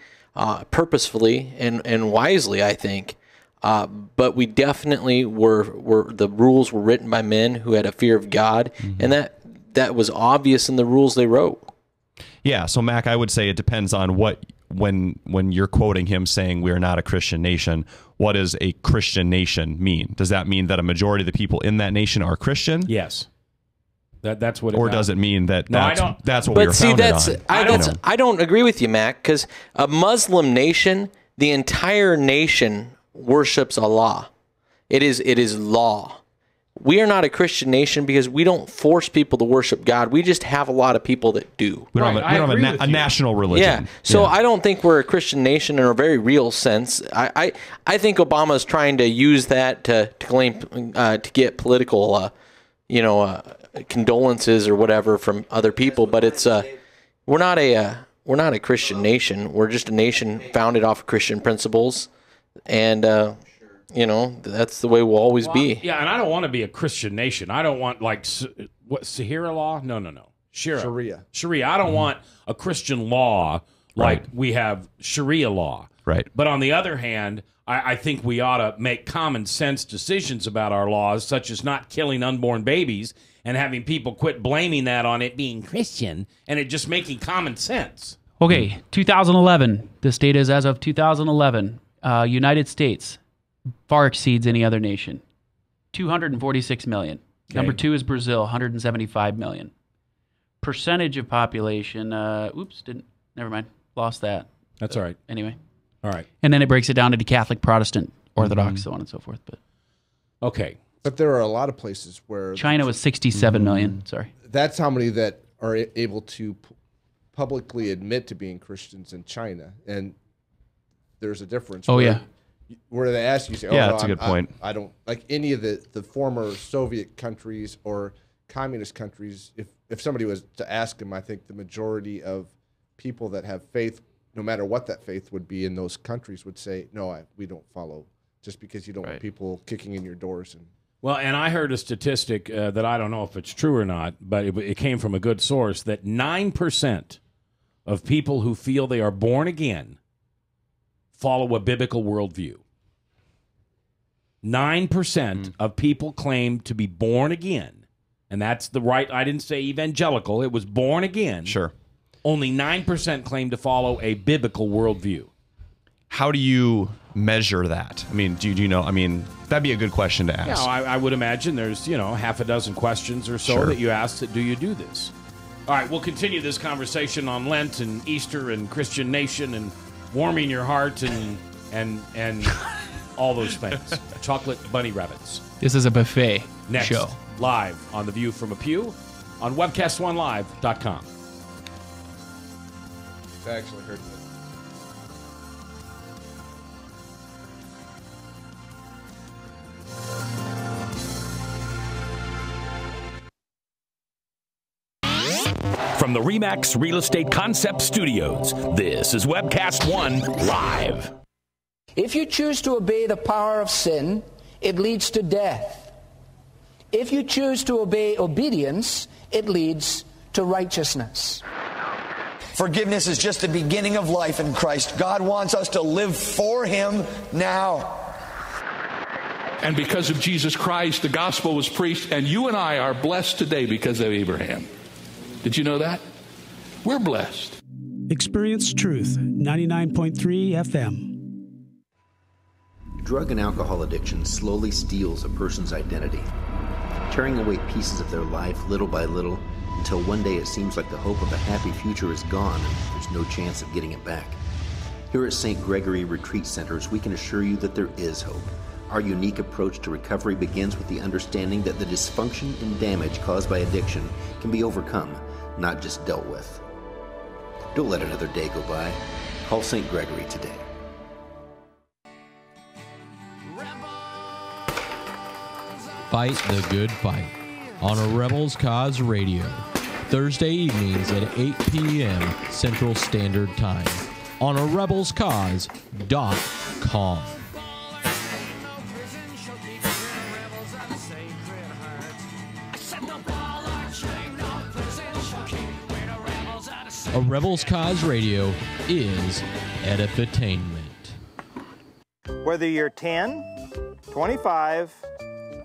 [SPEAKER 5] purposefully and wisely, I think. But we definitely were the rules were written by men who had a fear of God, and that was obvious in the rules they wrote.
[SPEAKER 4] Yeah. So, Mac, I would say it depends on when you're quoting him saying we are not a Christian nation. What does a Christian nation mean? Does that mean that a majority of the people in that nation are Christian?
[SPEAKER 2] Yes. That's what it
[SPEAKER 4] Or
[SPEAKER 2] means.
[SPEAKER 4] does it mean that
[SPEAKER 2] No, I
[SPEAKER 4] that's,
[SPEAKER 2] don't-
[SPEAKER 4] that's what we were
[SPEAKER 5] But see,
[SPEAKER 4] founded
[SPEAKER 5] that's
[SPEAKER 4] on?
[SPEAKER 5] I don't agree with you, Mac, because a Muslim nation, the entire nation worships Allah. It is law. We are not a Christian nation because we don't force people to worship God. We just have a lot of people that do.
[SPEAKER 4] We don't
[SPEAKER 2] Right,
[SPEAKER 4] have, we
[SPEAKER 2] I
[SPEAKER 4] don't have
[SPEAKER 2] agree
[SPEAKER 4] a
[SPEAKER 2] with you.
[SPEAKER 4] national religion.
[SPEAKER 5] Yeah. So I don't think we're a Christian nation in a very real sense. I think Obama is trying to use that to claim to get political, condolences or whatever from other people. But it's we're not a Christian nation. We're just a nation founded off of Christian principles, and that's the way we'll always be.
[SPEAKER 2] Yeah, and I don't want to be a Christian nation. I don't want like Sahara law. No. Sharia. I don't want a Christian law like we have Sharia law.
[SPEAKER 4] Right.
[SPEAKER 2] But on the other hand, I think we ought to make common sense decisions about our laws, such as not killing unborn babies and having people quit blaming that on it being Christian and it just making common sense.
[SPEAKER 3] Okay, 2011. This data is as of 2011. United States far exceeds any other nation. 246 million. Number 2 is Brazil, 175 million. percentage of population. Never mind. Lost that.
[SPEAKER 2] That's all right.
[SPEAKER 3] Anyway.
[SPEAKER 2] All right.
[SPEAKER 3] And then it breaks it down into Catholic, Protestant, Orthodox, so on and so forth. But
[SPEAKER 2] okay.
[SPEAKER 6] But there are a lot of places where
[SPEAKER 3] China was 67 million. Sorry.
[SPEAKER 6] That's how many that are able to publicly admit to being Christians in China, and there's a difference. Where they ask you, say,
[SPEAKER 4] yeah, that's a good point.
[SPEAKER 6] I don't like any of the former Soviet countries or communist countries. If somebody was to ask them, I think the majority of people that have faith, no matter what that faith would be in those countries, would say, no, we don't follow, just because you don't want people kicking in your doors.
[SPEAKER 2] Well, and I heard a statistic that I don't know if it's true or not, but it came from a good source, that 9% of people who feel they are born again follow a biblical worldview. 9% of people claim to be born again, and that's the right. I didn't say evangelical; it was born again.
[SPEAKER 4] Sure.
[SPEAKER 2] Only 9% claim to follow a biblical worldview.
[SPEAKER 4] How do you measure that? I mean, do you know? I mean, that'd be a good question to ask.
[SPEAKER 2] Yeah, I would imagine there's half a dozen questions or so that you ask that do you do this? All right, we'll continue this conversation on Lent and Easter and Christian Nation and warming your heart and all those things. Chocolate bunny rabbits.
[SPEAKER 3] This is a buffet
[SPEAKER 2] Next,
[SPEAKER 3] show.
[SPEAKER 2] Live on The View from a Pew on webcast1live.com.
[SPEAKER 6] I actually heard that.
[SPEAKER 11] From the RE/MAX Real Estate Concept Studios, this is Webcast One Live.
[SPEAKER 12] If you choose to obey the power of sin, it leads to death. If you choose to obey obedience, it leads to righteousness.
[SPEAKER 13] Forgiveness is just the beginning of life in Christ. God wants us to live for Him now.
[SPEAKER 14] And because of Jesus Christ, the gospel was preached, and you and I are blessed today because of Abraham. Did you know that? We're blessed.
[SPEAKER 15] Experience Truth, 99.3 FM.
[SPEAKER 16] Drug and alcohol addiction slowly steals a person's identity, tearing away pieces of their life little by little until one day it seems like the hope of a happy future is gone and there's no chance of getting it back. Here at St. Gregory Retreat Centers, we can assure you that there is hope. Our unique approach to recovery begins with the understanding that the dysfunction and damage caused by addiction can be overcome, not just dealt with. Don't let another day go by. Call St. Gregory today.
[SPEAKER 17] Fight the good fight on a Rebels Cause Radio, Thursday evenings at 8 p.m. Central Standard Time on a rebelscause.com. A Rebels Cause Radio is edutainment.
[SPEAKER 18] Whether you're 10, 25,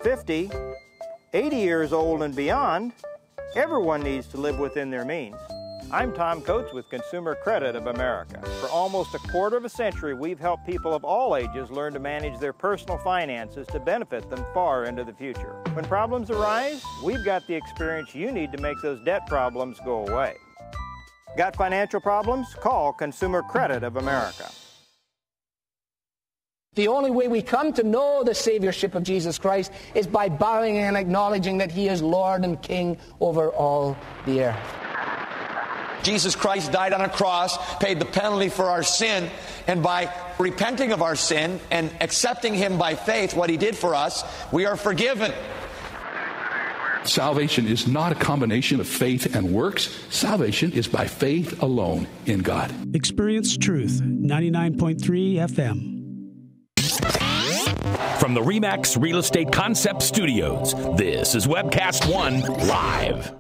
[SPEAKER 18] 50, 80 years old and beyond, everyone needs to live within their means. I'm Tom Coates with Consumer Credit of America. For almost a quarter of a century, we've helped people of all ages learn to manage their personal finances to benefit them far into the future. When problems arise, we've got the experience you need to make those debt problems go away. Got financial problems? Call Consumer Credit of America.
[SPEAKER 12] The only way we come to know the Saviorship of Jesus Christ is by bowing and acknowledging that He is Lord and King over all the earth.
[SPEAKER 13] Jesus Christ died on a cross, paid the penalty for our sin, and by repenting of our sin and accepting Him by faith, what He did for us, we are forgiven.
[SPEAKER 14] Salvation is not a combination of faith and works. Salvation is by faith alone in God.
[SPEAKER 15] Experience Truth, 99.3 FM.
[SPEAKER 11] From the RE/MAX Real Estate Concept Studios, this is Webcast One Live.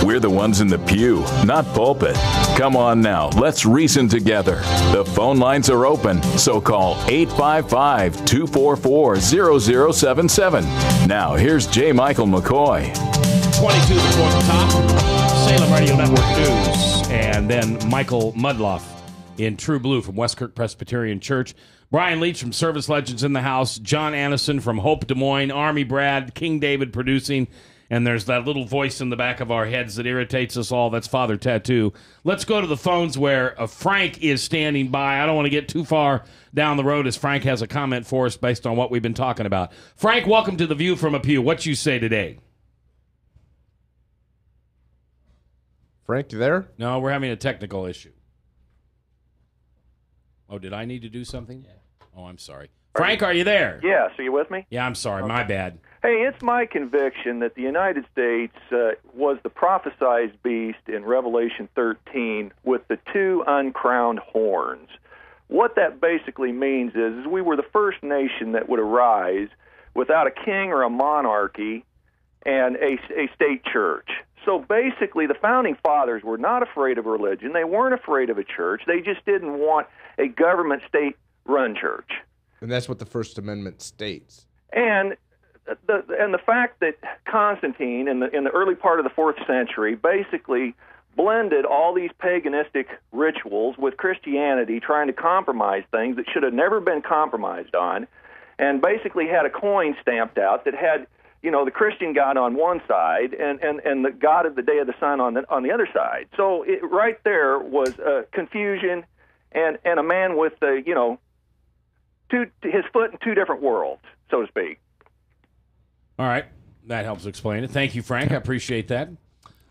[SPEAKER 1] We're the ones in the pew, not pulpit. Come on now, let's reason together. The phone lines are open, so call 855-244-0077. Now, here's J. Michael McCoy.
[SPEAKER 2] 22 before the top, Salem Radio Network News, and then Michael Mudloff in True Blue from Westkirk Presbyterian Church. Brian Leach from Service Legends in the house. John Annison from Hope Des Moines. Army Brad, King David producing. And there's that little voice in the back of our heads that irritates us all. That's Father Tattoo. Let's go to the phones where Frank is standing by. I don't want to get too far down the road as Frank has a comment for us based on what we've been talking about. Frank, welcome to The View from a Pew. What you say today?
[SPEAKER 6] Frank, you there?
[SPEAKER 2] No, we're having a technical issue. Oh, did I need to do something? Yeah. Oh, I'm sorry. Frank, are you there?
[SPEAKER 19] Yes, are you with me?
[SPEAKER 2] Yeah, I'm sorry. My bad.
[SPEAKER 19] Hey, it's my conviction that the United States was the prophesied beast in Revelation 13 with the two uncrowned horns. What that basically means is we were the first nation that would arise without a king or a monarchy and a state church. So basically, the Founding Fathers were not afraid of religion. They weren't afraid of a church. They just didn't want a government state-run church.
[SPEAKER 6] And that's what the First Amendment states.
[SPEAKER 19] And the fact that Constantine, in the early part of the 4th century, basically blended all these paganistic rituals with Christianity, trying to compromise things that should have never been compromised on, and basically had a coin stamped out that had, you know, the Christian God on one side and the God of the Day of the Sun on the other side. So right there was confusion and a man with his foot in two different worlds, so to speak.
[SPEAKER 2] All right. That helps explain it. Thank you, Frank. I appreciate that.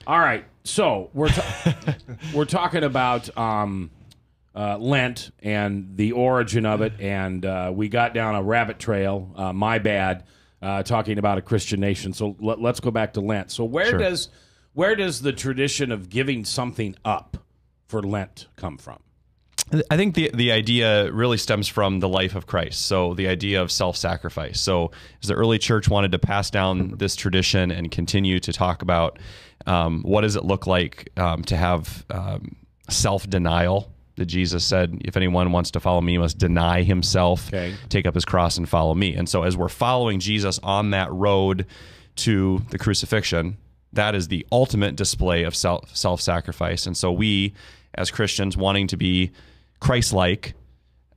[SPEAKER 2] All right. So we're talking about Lent and the origin of it, and we got down a rabbit trail, my bad, talking about a Christian nation. So let's go back to Lent. So where does the tradition of giving something up for Lent come from?
[SPEAKER 4] I think the idea really stems from the life of Christ. So the idea of self-sacrifice. So as the early church wanted to pass down this tradition and continue to talk about what does it look like to have self-denial, that Jesus said, if anyone wants to follow me, he must deny himself, take up his cross and follow me. And so as we're following Jesus on that road to the crucifixion, that is the ultimate display of self-sacrifice. And so we, as Christians, wanting to be Christ-like,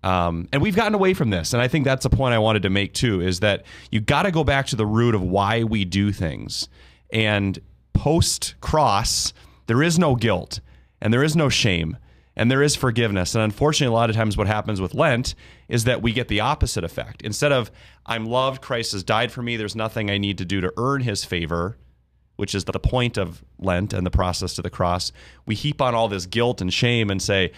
[SPEAKER 4] and we've gotten away from this, and I think that's a point I wanted to make too, is that you got to go back to the root of why we do things. And post-cross, there is no guilt, and there is no shame, and there is forgiveness. And unfortunately, a lot of times what happens with Lent is that we get the opposite effect. Instead of, I'm loved, Christ has died for me, there's nothing I need to do to earn his favor, which is the point of Lent and the process to the cross, we heap on all this guilt and shame and say,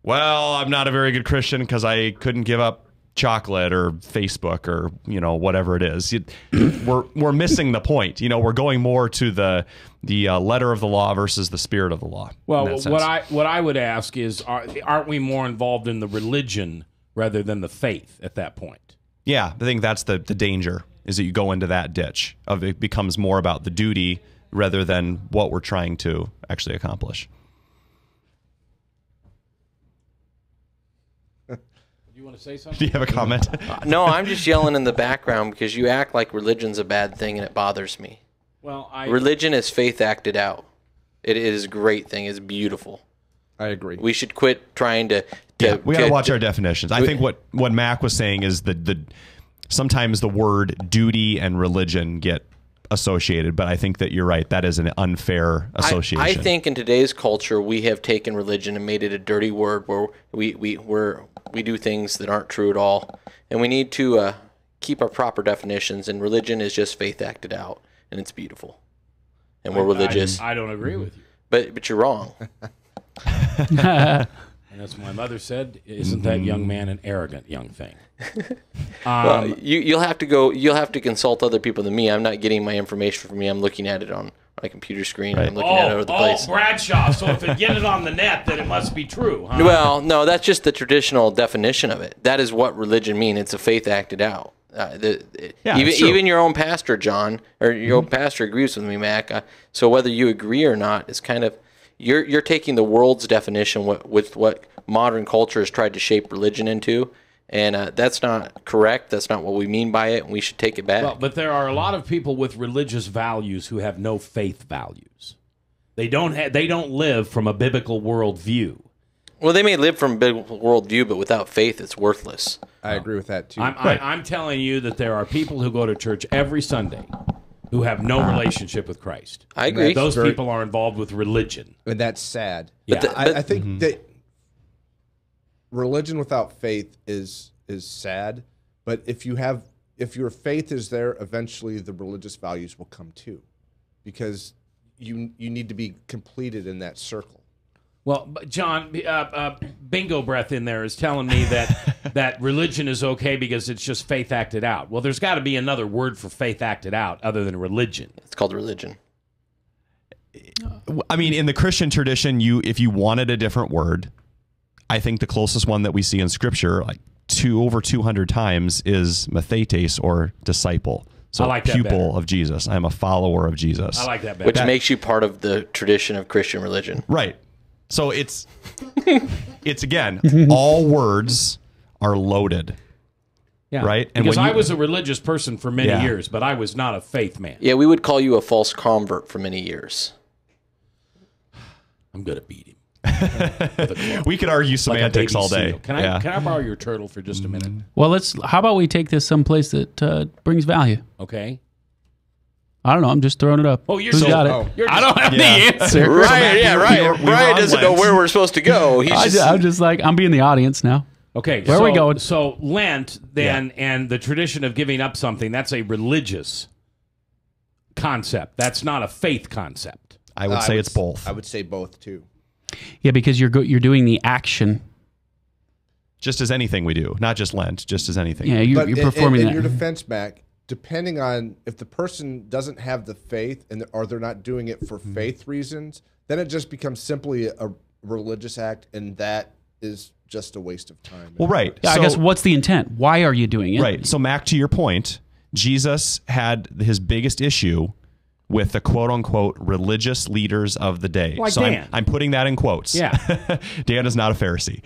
[SPEAKER 4] well, I'm not a very good Christian because I couldn't give up chocolate or Facebook or, whatever it is. We're missing the point. We're going more to the letter of the law versus the spirit of the law.
[SPEAKER 2] Well, what I would ask is, aren't we more involved in the religion rather than the faith at that point?
[SPEAKER 4] Yeah, I think that's the danger, is that you go into that ditch of it becomes more about the duty rather than what we're trying to actually accomplish.
[SPEAKER 2] Do you want to say something?
[SPEAKER 4] Do you have a comment?
[SPEAKER 5] No, I'm just yelling in the background because you act like religion's a bad thing and it bothers me.
[SPEAKER 2] Well,
[SPEAKER 5] religion is faith acted out. It is a great thing. It's beautiful.
[SPEAKER 6] I agree.
[SPEAKER 5] We should quit trying to
[SPEAKER 4] we got to watch our definitions. I think what Mac was saying is the sometimes the word duty and religion get associated, but I think that you're right. That is an unfair association.
[SPEAKER 5] I think in today's culture, we have taken religion and made it a dirty word where we do things that aren't true at all. And we need to keep our proper definitions, and religion is just faith acted out, and it's beautiful. And we're religious.
[SPEAKER 2] I don't agree with you.
[SPEAKER 5] But you're wrong.
[SPEAKER 2] And as my mother said, isn't that young man an arrogant young thing?
[SPEAKER 5] Well, you'll have to consult other people than me. I'm not getting my information from me. I'm looking at it on my computer screen. Right. I'm looking at it over the place.
[SPEAKER 2] Oh, Bradshaw. So if it get it on the net, then it must be true, huh?
[SPEAKER 5] Well, no, that's just the traditional definition of it. That is what religion means. It's a faith acted out. Even your own pastor, John, or your own pastor agrees with me, Mac. So whether you agree or not, it's kind of you're taking the world's definition with what modern culture has tried to shape religion into, and that's not correct. That's not what we mean by it, and we should take it back.
[SPEAKER 2] Well, but there are a lot of people with religious values who have no faith values. They don't live from a biblical worldview.
[SPEAKER 5] Well, they may live from a biblical worldview, but without faith, it's worthless.
[SPEAKER 6] I agree with that too.
[SPEAKER 2] I'm telling you that there are people who go to church every Sunday who have no relationship with Christ.
[SPEAKER 5] I agree.
[SPEAKER 2] Those people are involved with religion.
[SPEAKER 6] And that's sad.
[SPEAKER 2] Yeah.
[SPEAKER 6] I think that religion without faith is sad, but if your faith is there, eventually the religious values will come too, because you need to be completed in that circle.
[SPEAKER 2] Well, John, bingo breath in there is telling me that religion is okay because it's just faith acted out. Well, there's got to be another word for faith acted out other than religion.
[SPEAKER 5] It's called religion.
[SPEAKER 4] I mean, in the Christian tradition, if you wanted a different word, I think the closest one that we see in Scripture, like over 200 times, is mathetes, or disciple. So
[SPEAKER 2] I like that
[SPEAKER 4] pupil
[SPEAKER 2] better.
[SPEAKER 4] of Jesus. I'm a follower of Jesus.
[SPEAKER 2] I like that better.
[SPEAKER 5] Which makes you part of the tradition of Christian religion.
[SPEAKER 4] Right. So it's again, all words are loaded.
[SPEAKER 2] Yeah.
[SPEAKER 4] Right? And
[SPEAKER 2] Because
[SPEAKER 4] when
[SPEAKER 2] I was a religious person for many years, but I was not a faith man.
[SPEAKER 5] Yeah, we would call you a false convert for many years.
[SPEAKER 2] I'm going to beat him.
[SPEAKER 4] We could argue semantics all day.
[SPEAKER 2] Can I borrow your turtle for just a minute?
[SPEAKER 3] Well, how about we take this someplace that brings value?
[SPEAKER 2] Okay.
[SPEAKER 3] I don't know. I'm just throwing it up.
[SPEAKER 2] Oh, you're
[SPEAKER 3] Who's
[SPEAKER 2] so-
[SPEAKER 3] got it?
[SPEAKER 2] oh, you're I don't have the
[SPEAKER 3] answer.
[SPEAKER 5] Right, yeah, right. Brian doesn't know where we're supposed to go.
[SPEAKER 3] I'm just like, I'm being the audience now.
[SPEAKER 2] Okay,
[SPEAKER 3] Where are we going?
[SPEAKER 2] So Lent, then, and the tradition of giving up something, that's a religious concept. That's not a faith concept.
[SPEAKER 4] I would say it's both.
[SPEAKER 6] I would say both too.
[SPEAKER 3] Yeah, because you're doing the action.
[SPEAKER 4] Just as anything we do, not just Lent, just as anything.
[SPEAKER 3] Yeah, you're performing
[SPEAKER 6] in
[SPEAKER 3] that.
[SPEAKER 6] your defense, Mac, depending on if the person doesn't have the faith or they're not doing it for faith reasons, then it just becomes simply a religious act, and that is just a waste of time.
[SPEAKER 4] Well, right.
[SPEAKER 3] Yeah, I guess what's the intent? Why are you doing it?
[SPEAKER 4] Right. So, Mac, to your point, Jesus had his biggest issue with the quote-unquote religious leaders of the day.
[SPEAKER 2] Like
[SPEAKER 4] so
[SPEAKER 2] Dan.
[SPEAKER 4] I'm putting that in quotes.
[SPEAKER 2] Yeah.
[SPEAKER 4] Dan is not a Pharisee.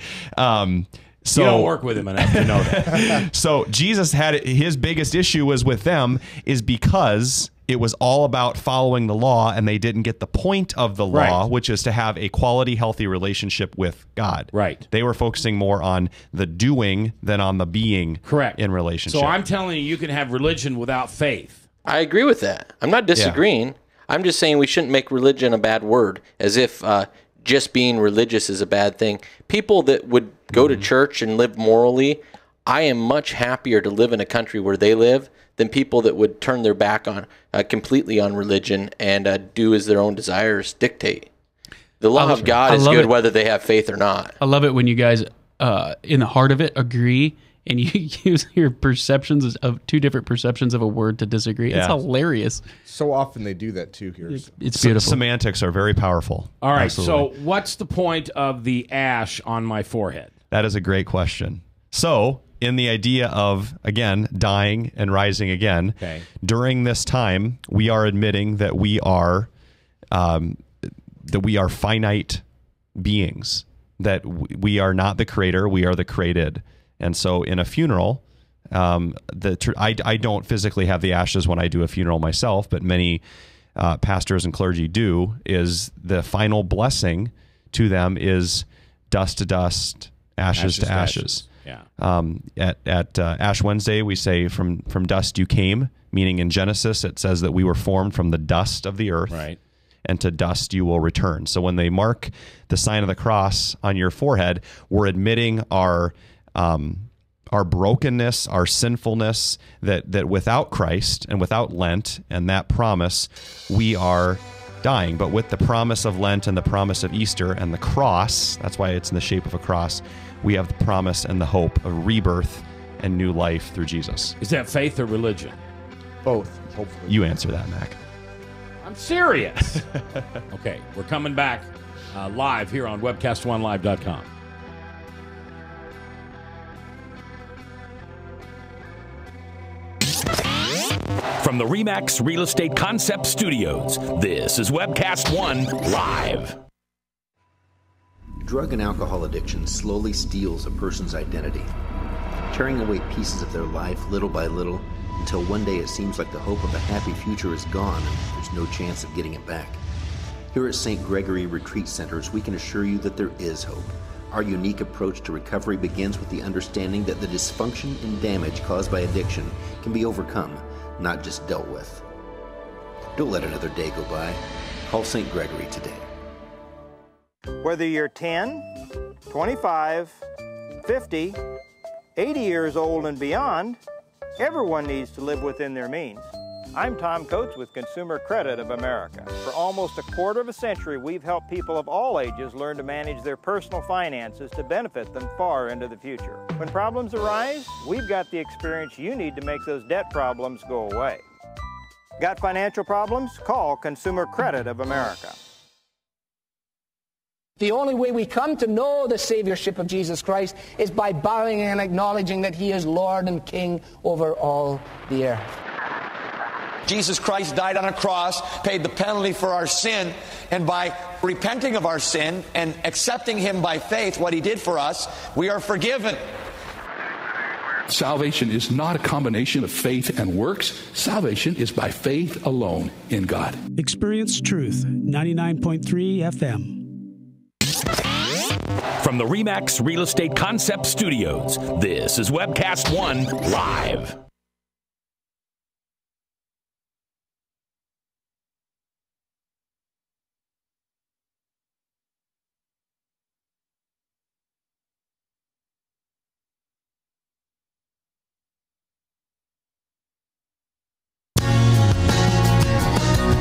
[SPEAKER 4] So
[SPEAKER 2] You don't work with him enough to know that.
[SPEAKER 4] So Jesus had his biggest issue was with them is because it was all about following the law, and they didn't get the point of the law, which is to have a quality, healthy relationship with God.
[SPEAKER 2] Right.
[SPEAKER 4] They were focusing more on the doing than on the being.
[SPEAKER 2] Correct.
[SPEAKER 4] In relationship.
[SPEAKER 2] So I'm telling you, you can have religion without faith.
[SPEAKER 5] I agree with that. I'm not disagreeing. I'm just saying we shouldn't make religion a bad word, as if just being religious is a bad thing. People that would go to church and live morally, I am much happier to live in a country where they live than people that would turn their back on completely on religion and do as their own desires dictate. The law of God is good whether they have faith or not.
[SPEAKER 3] I love it when you guys, in the heart of it, agree, and you use your perceptions of two different perceptions of a word to disagree. It's hilarious.
[SPEAKER 6] So often they do that too here.
[SPEAKER 3] It's beautiful.
[SPEAKER 4] Semantics are very powerful.
[SPEAKER 2] All right,
[SPEAKER 4] Absolutely.
[SPEAKER 2] so what's the point of the ash on my forehead?
[SPEAKER 4] That is a great question. So, in the idea of, again, dying and rising again, during this time, we are admitting that we are finite beings, that we are not the creator, we are the created. And so in a funeral, I don't physically have the ashes when I do a funeral myself, but many pastors and clergy do, is the final blessing to them is dust to dust, ashes to ashes.
[SPEAKER 2] Yeah.
[SPEAKER 4] At Ash Wednesday, we say from dust you came, meaning in Genesis it says that we were formed from the dust of the earth.
[SPEAKER 2] Right.
[SPEAKER 4] And to dust you will return. So when they mark the sign of the cross on your forehead, we're admitting our brokenness, our sinfulness, that without Christ and without Lent and that promise, we are dying. But with the promise of Lent and the promise of Easter and the cross, that's why it's in the shape of a cross, we have the promise and the hope of rebirth and new life through Jesus.
[SPEAKER 2] Is that faith or religion?
[SPEAKER 6] Both, hopefully.
[SPEAKER 4] You answer that, Mac.
[SPEAKER 2] I'm serious. Okay, we're coming back live here on webcast1live.com.
[SPEAKER 11] From the RE/MAX Real Estate Concept Studios, this is Webcast One Live.
[SPEAKER 16] Drug and alcohol addiction slowly steals a person's identity, tearing away pieces of their life little by little until one day it seems like the hope of a happy future is gone and there's no chance of getting it back. Here at St. Gregory Retreat Centers, we can assure you that there is hope. Our unique approach to recovery begins with the understanding that the dysfunction and damage caused by addiction can be overcome, not just dealt with. Don't let another day go by. Call St. Gregory today.
[SPEAKER 18] Whether you're 10, 25, 50, 80 years old and beyond, everyone needs to live within their means. I'm Tom Coates with Consumer Credit of America. For almost a quarter of a century, we've helped people of all ages learn to manage their personal finances to benefit them far into the future. When problems arise, we've got the experience you need to make those debt problems go away. Got financial problems? Call Consumer Credit of America.
[SPEAKER 12] The only way we come to know the Saviorship of Jesus Christ is by bowing and acknowledging that He is Lord and King over all the earth.
[SPEAKER 13] Jesus Christ died on a cross, paid the penalty for our sin, and by repenting of our sin and accepting Him by faith, what He did for us, we are forgiven.
[SPEAKER 14] Salvation is not a combination of faith and works. Salvation is by faith alone in God.
[SPEAKER 15] Experience Truth, 99.3 FM.
[SPEAKER 11] From the RE/MAX Real Estate Concept Studios, this is Webcast One Live.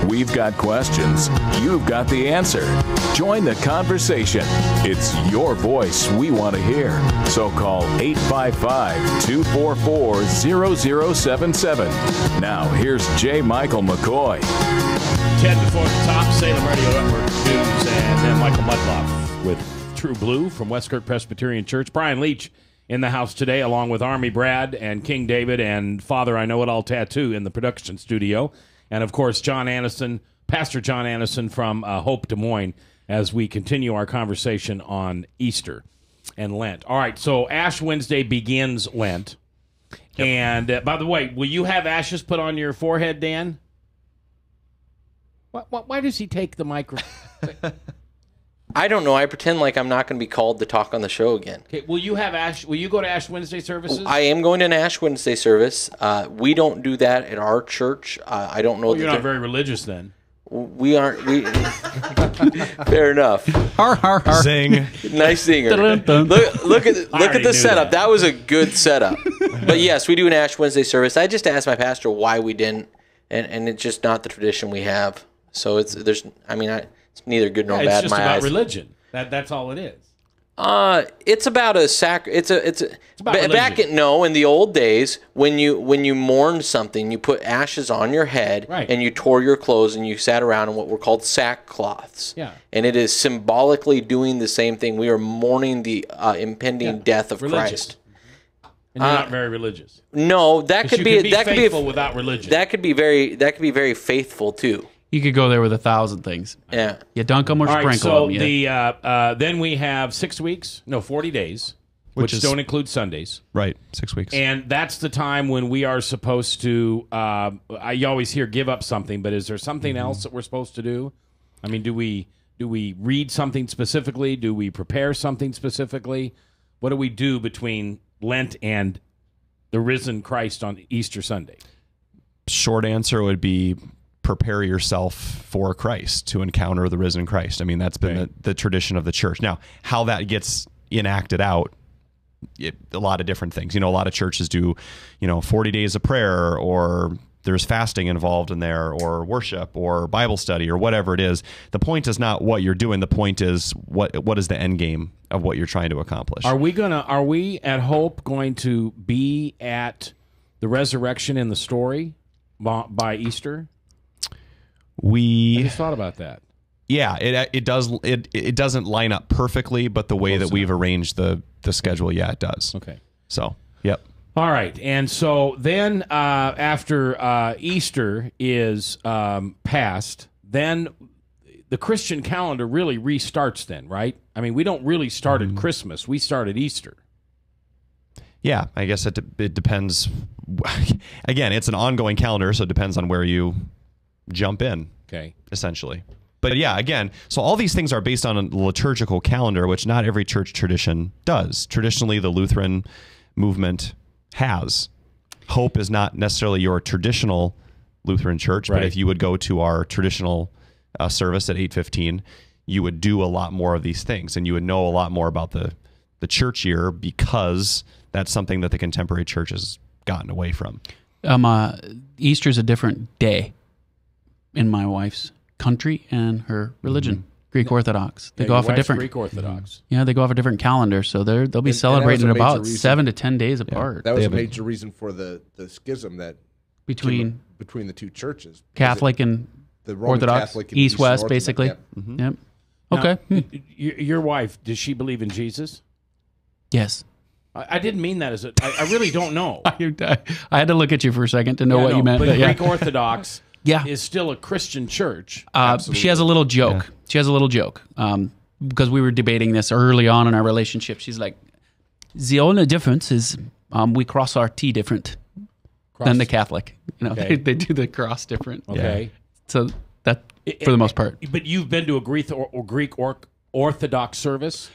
[SPEAKER 1] We've got questions. You've got the answer. Join the conversation. It's your voice we want to hear. So call 855-244-0077. Now, here's J. Michael McCoy.
[SPEAKER 2] 10 before the top, Salem Radio Network News, and then Michael Mudloff with True Blue from Westkirk Presbyterian Church. Brian Leach in the house today, along with Army Brad and King David and Father I Know It All Tattoo in the production studio. And, of course, John Anderson, Pastor John Anderson from Hope Des Moines, as we continue our conversation on Easter and Lent. All right, so Ash Wednesday begins Lent. Yep. And, by the way, will you have ashes put on your forehead, Dan? Why does he take the microphone?
[SPEAKER 5] I don't know. I pretend like I'm not going to be called to talk on the show again.
[SPEAKER 2] Okay, will you go to Ash Wednesday services?
[SPEAKER 5] I am going to an Ash Wednesday service. We don't do that at our church. I don't know.
[SPEAKER 2] Well, you're not very religious then.
[SPEAKER 5] We aren't. Fair enough.
[SPEAKER 4] Har har har. Zing.
[SPEAKER 5] Nice zinger. Look at the setup. That was a good setup. But yes, we do an Ash Wednesday service. I just asked my pastor why we didn't, and it's just not the tradition we have. So it's neither good nor bad in my eyes.
[SPEAKER 2] It's just about religion. That's all it is.
[SPEAKER 5] It's about a It's
[SPEAKER 2] about religion.
[SPEAKER 5] In the old days, when you mourned something, you put ashes on your head,
[SPEAKER 2] right,
[SPEAKER 5] and you tore your clothes and you sat around in what were called sackcloths.
[SPEAKER 2] Yeah.
[SPEAKER 5] And it is symbolically doing the same thing. We are mourning the impending death of Christ.
[SPEAKER 2] And you're not very religious.
[SPEAKER 5] No, that could be
[SPEAKER 2] faithful without religion.
[SPEAKER 5] That could be very faithful too.
[SPEAKER 3] You could go there with 1,000 things.
[SPEAKER 5] Yeah.
[SPEAKER 3] You dunk them or
[SPEAKER 2] All right,
[SPEAKER 3] sprinkle them.
[SPEAKER 2] So then we have 40 days, which don't include Sundays.
[SPEAKER 4] Right, 6 weeks.
[SPEAKER 2] And that's the time when we are supposed to, you always hear give up something, but is there something else that we're supposed to do? I mean, do we read something specifically? Do we prepare something specifically? What do we do between Lent and the risen Christ on Easter Sunday?
[SPEAKER 4] Short answer would be prepare yourself for Christ, to encounter the risen Christ. I mean, that's been the tradition of the church. Now, how that gets enacted out, a lot of different things. A lot of churches do, 40 days of prayer, or there's fasting involved in there, or worship, or Bible study, or whatever it is. The point is not what you're doing. The point is what is the end game of what you're trying to accomplish.
[SPEAKER 2] Are we at Hope going to be at the resurrection in the story by Easter? I just thought about that.
[SPEAKER 4] Yeah, it does. It doesn't line up perfectly, but the way that we've arranged the schedule, yeah, it does.
[SPEAKER 2] Okay.
[SPEAKER 4] So, yep.
[SPEAKER 2] All right, and so then after Easter is passed, then the Christian calendar really restarts. Then, right? I mean, we don't really start at Christmas; we start at Easter.
[SPEAKER 4] Yeah, I guess it depends. Again, it's an ongoing calendar, so it depends on where you jump in.
[SPEAKER 2] Okay.
[SPEAKER 4] Essentially. But yeah, again, so all these things are based on a liturgical calendar, which not every church tradition does. Traditionally, the Lutheran movement has. Hope is not necessarily your traditional Lutheran church, but if you would go to our traditional service at 8:15, you would do a lot more of these things, and you would know a lot more about the church year, because that's something that the contemporary church has gotten away from.
[SPEAKER 3] Easter's a different day in my wife's country and her religion. Greek Orthodox. They go off a different
[SPEAKER 2] Greek Orthodox.
[SPEAKER 3] Yeah, they go off a different calendar, so they'll be celebrating about 7 to 10 days apart.
[SPEAKER 6] That was a major reason for the schism that
[SPEAKER 3] between
[SPEAKER 6] the two churches,
[SPEAKER 3] Catholic and
[SPEAKER 6] the Roman
[SPEAKER 3] Orthodox,
[SPEAKER 6] Catholic and
[SPEAKER 3] East-West,
[SPEAKER 6] Eastern
[SPEAKER 3] basically.
[SPEAKER 6] Yep.
[SPEAKER 3] Yep.
[SPEAKER 2] Now,
[SPEAKER 3] Okay.
[SPEAKER 2] Your wife, does she believe in Jesus?
[SPEAKER 3] Yes.
[SPEAKER 2] I didn't mean that as a. I really don't know.
[SPEAKER 3] I had to look at you for a second to know what you meant.
[SPEAKER 2] But
[SPEAKER 3] yeah.
[SPEAKER 2] Greek Orthodox is still a Christian church.
[SPEAKER 3] She has a little joke. Yeah. She has a little joke because we were debating this early on in our relationship. She's like, the only difference is we cross our T different than the Catholic. You know, they do the cross different.
[SPEAKER 2] Okay.
[SPEAKER 3] Yeah. So that for the most part.
[SPEAKER 2] But you've been to a Greek Orthodox service?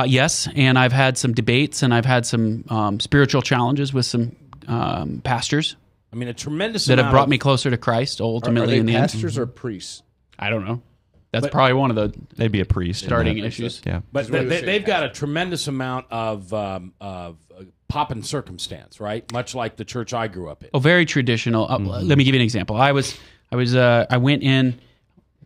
[SPEAKER 3] Yes, and I've had some debates, and I've had some spiritual challenges with some pastors.
[SPEAKER 2] I mean, a tremendous
[SPEAKER 3] that
[SPEAKER 2] amount
[SPEAKER 3] have brought me closer to Christ. Ultimately,
[SPEAKER 6] are they
[SPEAKER 3] in the
[SPEAKER 6] pastors
[SPEAKER 3] end.
[SPEAKER 6] or priests?
[SPEAKER 3] I don't know. That's probably one of the.
[SPEAKER 4] They'd be a priest.
[SPEAKER 3] Starting issues.
[SPEAKER 4] Yeah,
[SPEAKER 2] but they've got a tremendous amount of pop and circumstance, right? Much like the church I grew up in.
[SPEAKER 3] Oh, very traditional. Let me give you an example. I went in.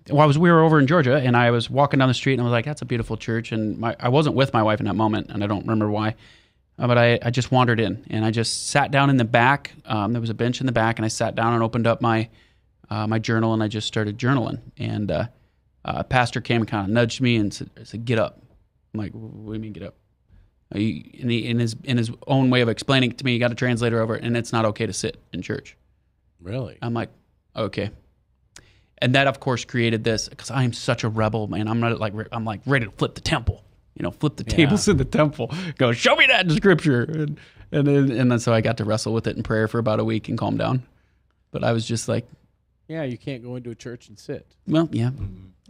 [SPEAKER 3] Well, we were over in Georgia, and I was walking down the street, and I was like, "That's a beautiful church." And I wasn't with my wife in that moment, and I don't remember why. But I just wandered in, and I just sat down in the back. There was a bench in the back, and I sat down and opened up my journal, and I just started journaling. And a pastor came and kind of nudged me and said, "Get up." I'm like, "What do you mean, get up?" And he, in his own way of explaining it to me, he got a translator over it, and it's not okay to sit in church.
[SPEAKER 2] Really?
[SPEAKER 3] I'm like, okay. And that, of course, created this, because I am such a rebel, man. I'm like ready to flip the temple. You know, flip the tables in the temple. Go, show me that in Scripture. And then so I got to wrestle with it in prayer for about a week and calm down. But I was just like,
[SPEAKER 2] yeah, you can't go into a church and sit.
[SPEAKER 3] Well, yeah.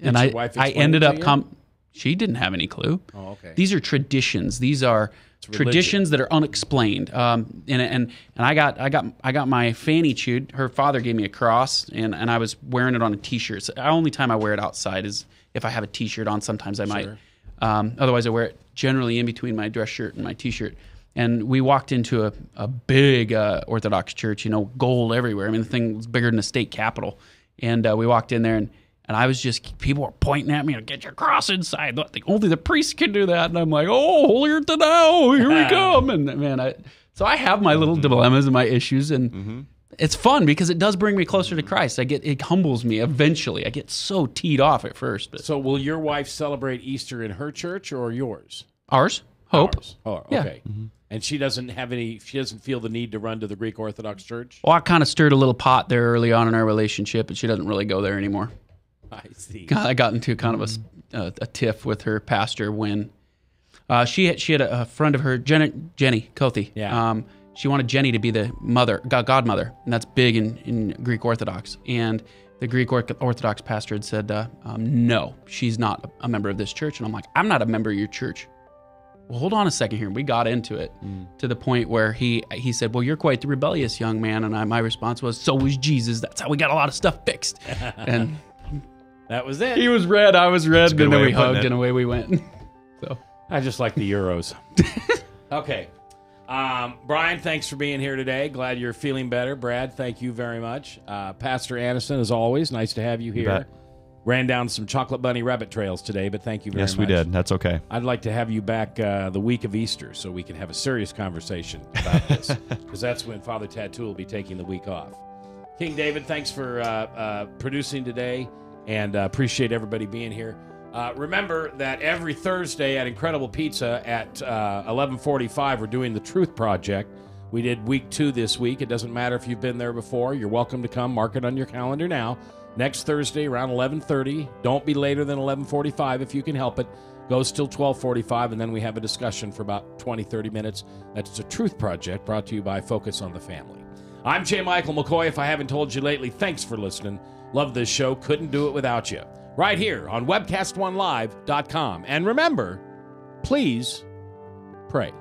[SPEAKER 3] And I ended up she didn't have any clue.
[SPEAKER 2] Oh, okay.
[SPEAKER 3] These are traditions. These are traditions that are unexplained. And I got my fanny chewed. Her father gave me a cross, and I was wearing it on a T-shirt. So the only time I wear it outside is if I have a T-shirt on. Sometimes I might. Otherwise, I wear it generally in between my dress shirt and my T-shirt. And we walked into a big Orthodox church, you know, gold everywhere. I mean, the thing was bigger than the state capitol. And we walked in there, and I was just, people were pointing at me, get your cross inside. Only the priest can do that. And I'm like, oh, holier than thou, here we come. And man, so I have my little dilemmas and my issues, and it's fun because it does bring me closer to Christ. It humbles me eventually. I get so teed off at first. But.
[SPEAKER 2] So will your wife celebrate Easter in her church or yours?
[SPEAKER 3] Ours. Hope.
[SPEAKER 2] Ours. Oh, okay. Yeah. And she doesn't feel the need to run to the Greek Orthodox Church?
[SPEAKER 3] Well, I kind of stirred a little pot there early on in our relationship, and she doesn't really go there anymore.
[SPEAKER 2] I see.
[SPEAKER 3] I got into kind of a tiff with her pastor when she had a friend of her, Jenny Kothi.
[SPEAKER 2] Yeah.
[SPEAKER 3] She wanted Jenny to be the godmother, and that's big in Greek Orthodox. And the Greek Orthodox pastor had said, no, she's not a member of this church. And I'm like, I'm not a member of your church. Well, hold on a second here. We got into it to the point where he said, well, you're quite the rebellious young man. And my response was, so was Jesus. That's how we got a lot of stuff fixed. And
[SPEAKER 2] that was it.
[SPEAKER 3] He was red, I was red, and then we hugged and away we went. So
[SPEAKER 2] I just like the Euros. Okay. Brian, thanks for being here today. Glad you're feeling better. Brad, thank you very much. Pastor Anderson, as always, nice to have you here.
[SPEAKER 4] You bet.
[SPEAKER 2] Ran down some Chocolate Bunny rabbit trails today, but thank you very much.
[SPEAKER 4] Yes, we did. That's okay.
[SPEAKER 2] I'd like to have you back the week of Easter so we can have a serious conversation about this, because that's when Father Tattoo will be taking the week off. King David, thanks for producing today, and appreciate everybody being here. Remember that every Thursday at Incredible Pizza at 11:45, we're doing the Truth Project. We did week 2 this week. It doesn't matter if you've been there before. You're welcome to come. Mark it on your calendar now. Next Thursday around 11:30. Don't be later than 11:45 if you can help it. Goes till 12:45, and then we have a discussion for about 20-30 minutes. That's the Truth Project, brought to you by Focus on the Family. I'm J. Michael McCoy. If I haven't told you lately, thanks for listening. Love this show. Couldn't do it without you. right here on webcast1live.com. And remember, please pray.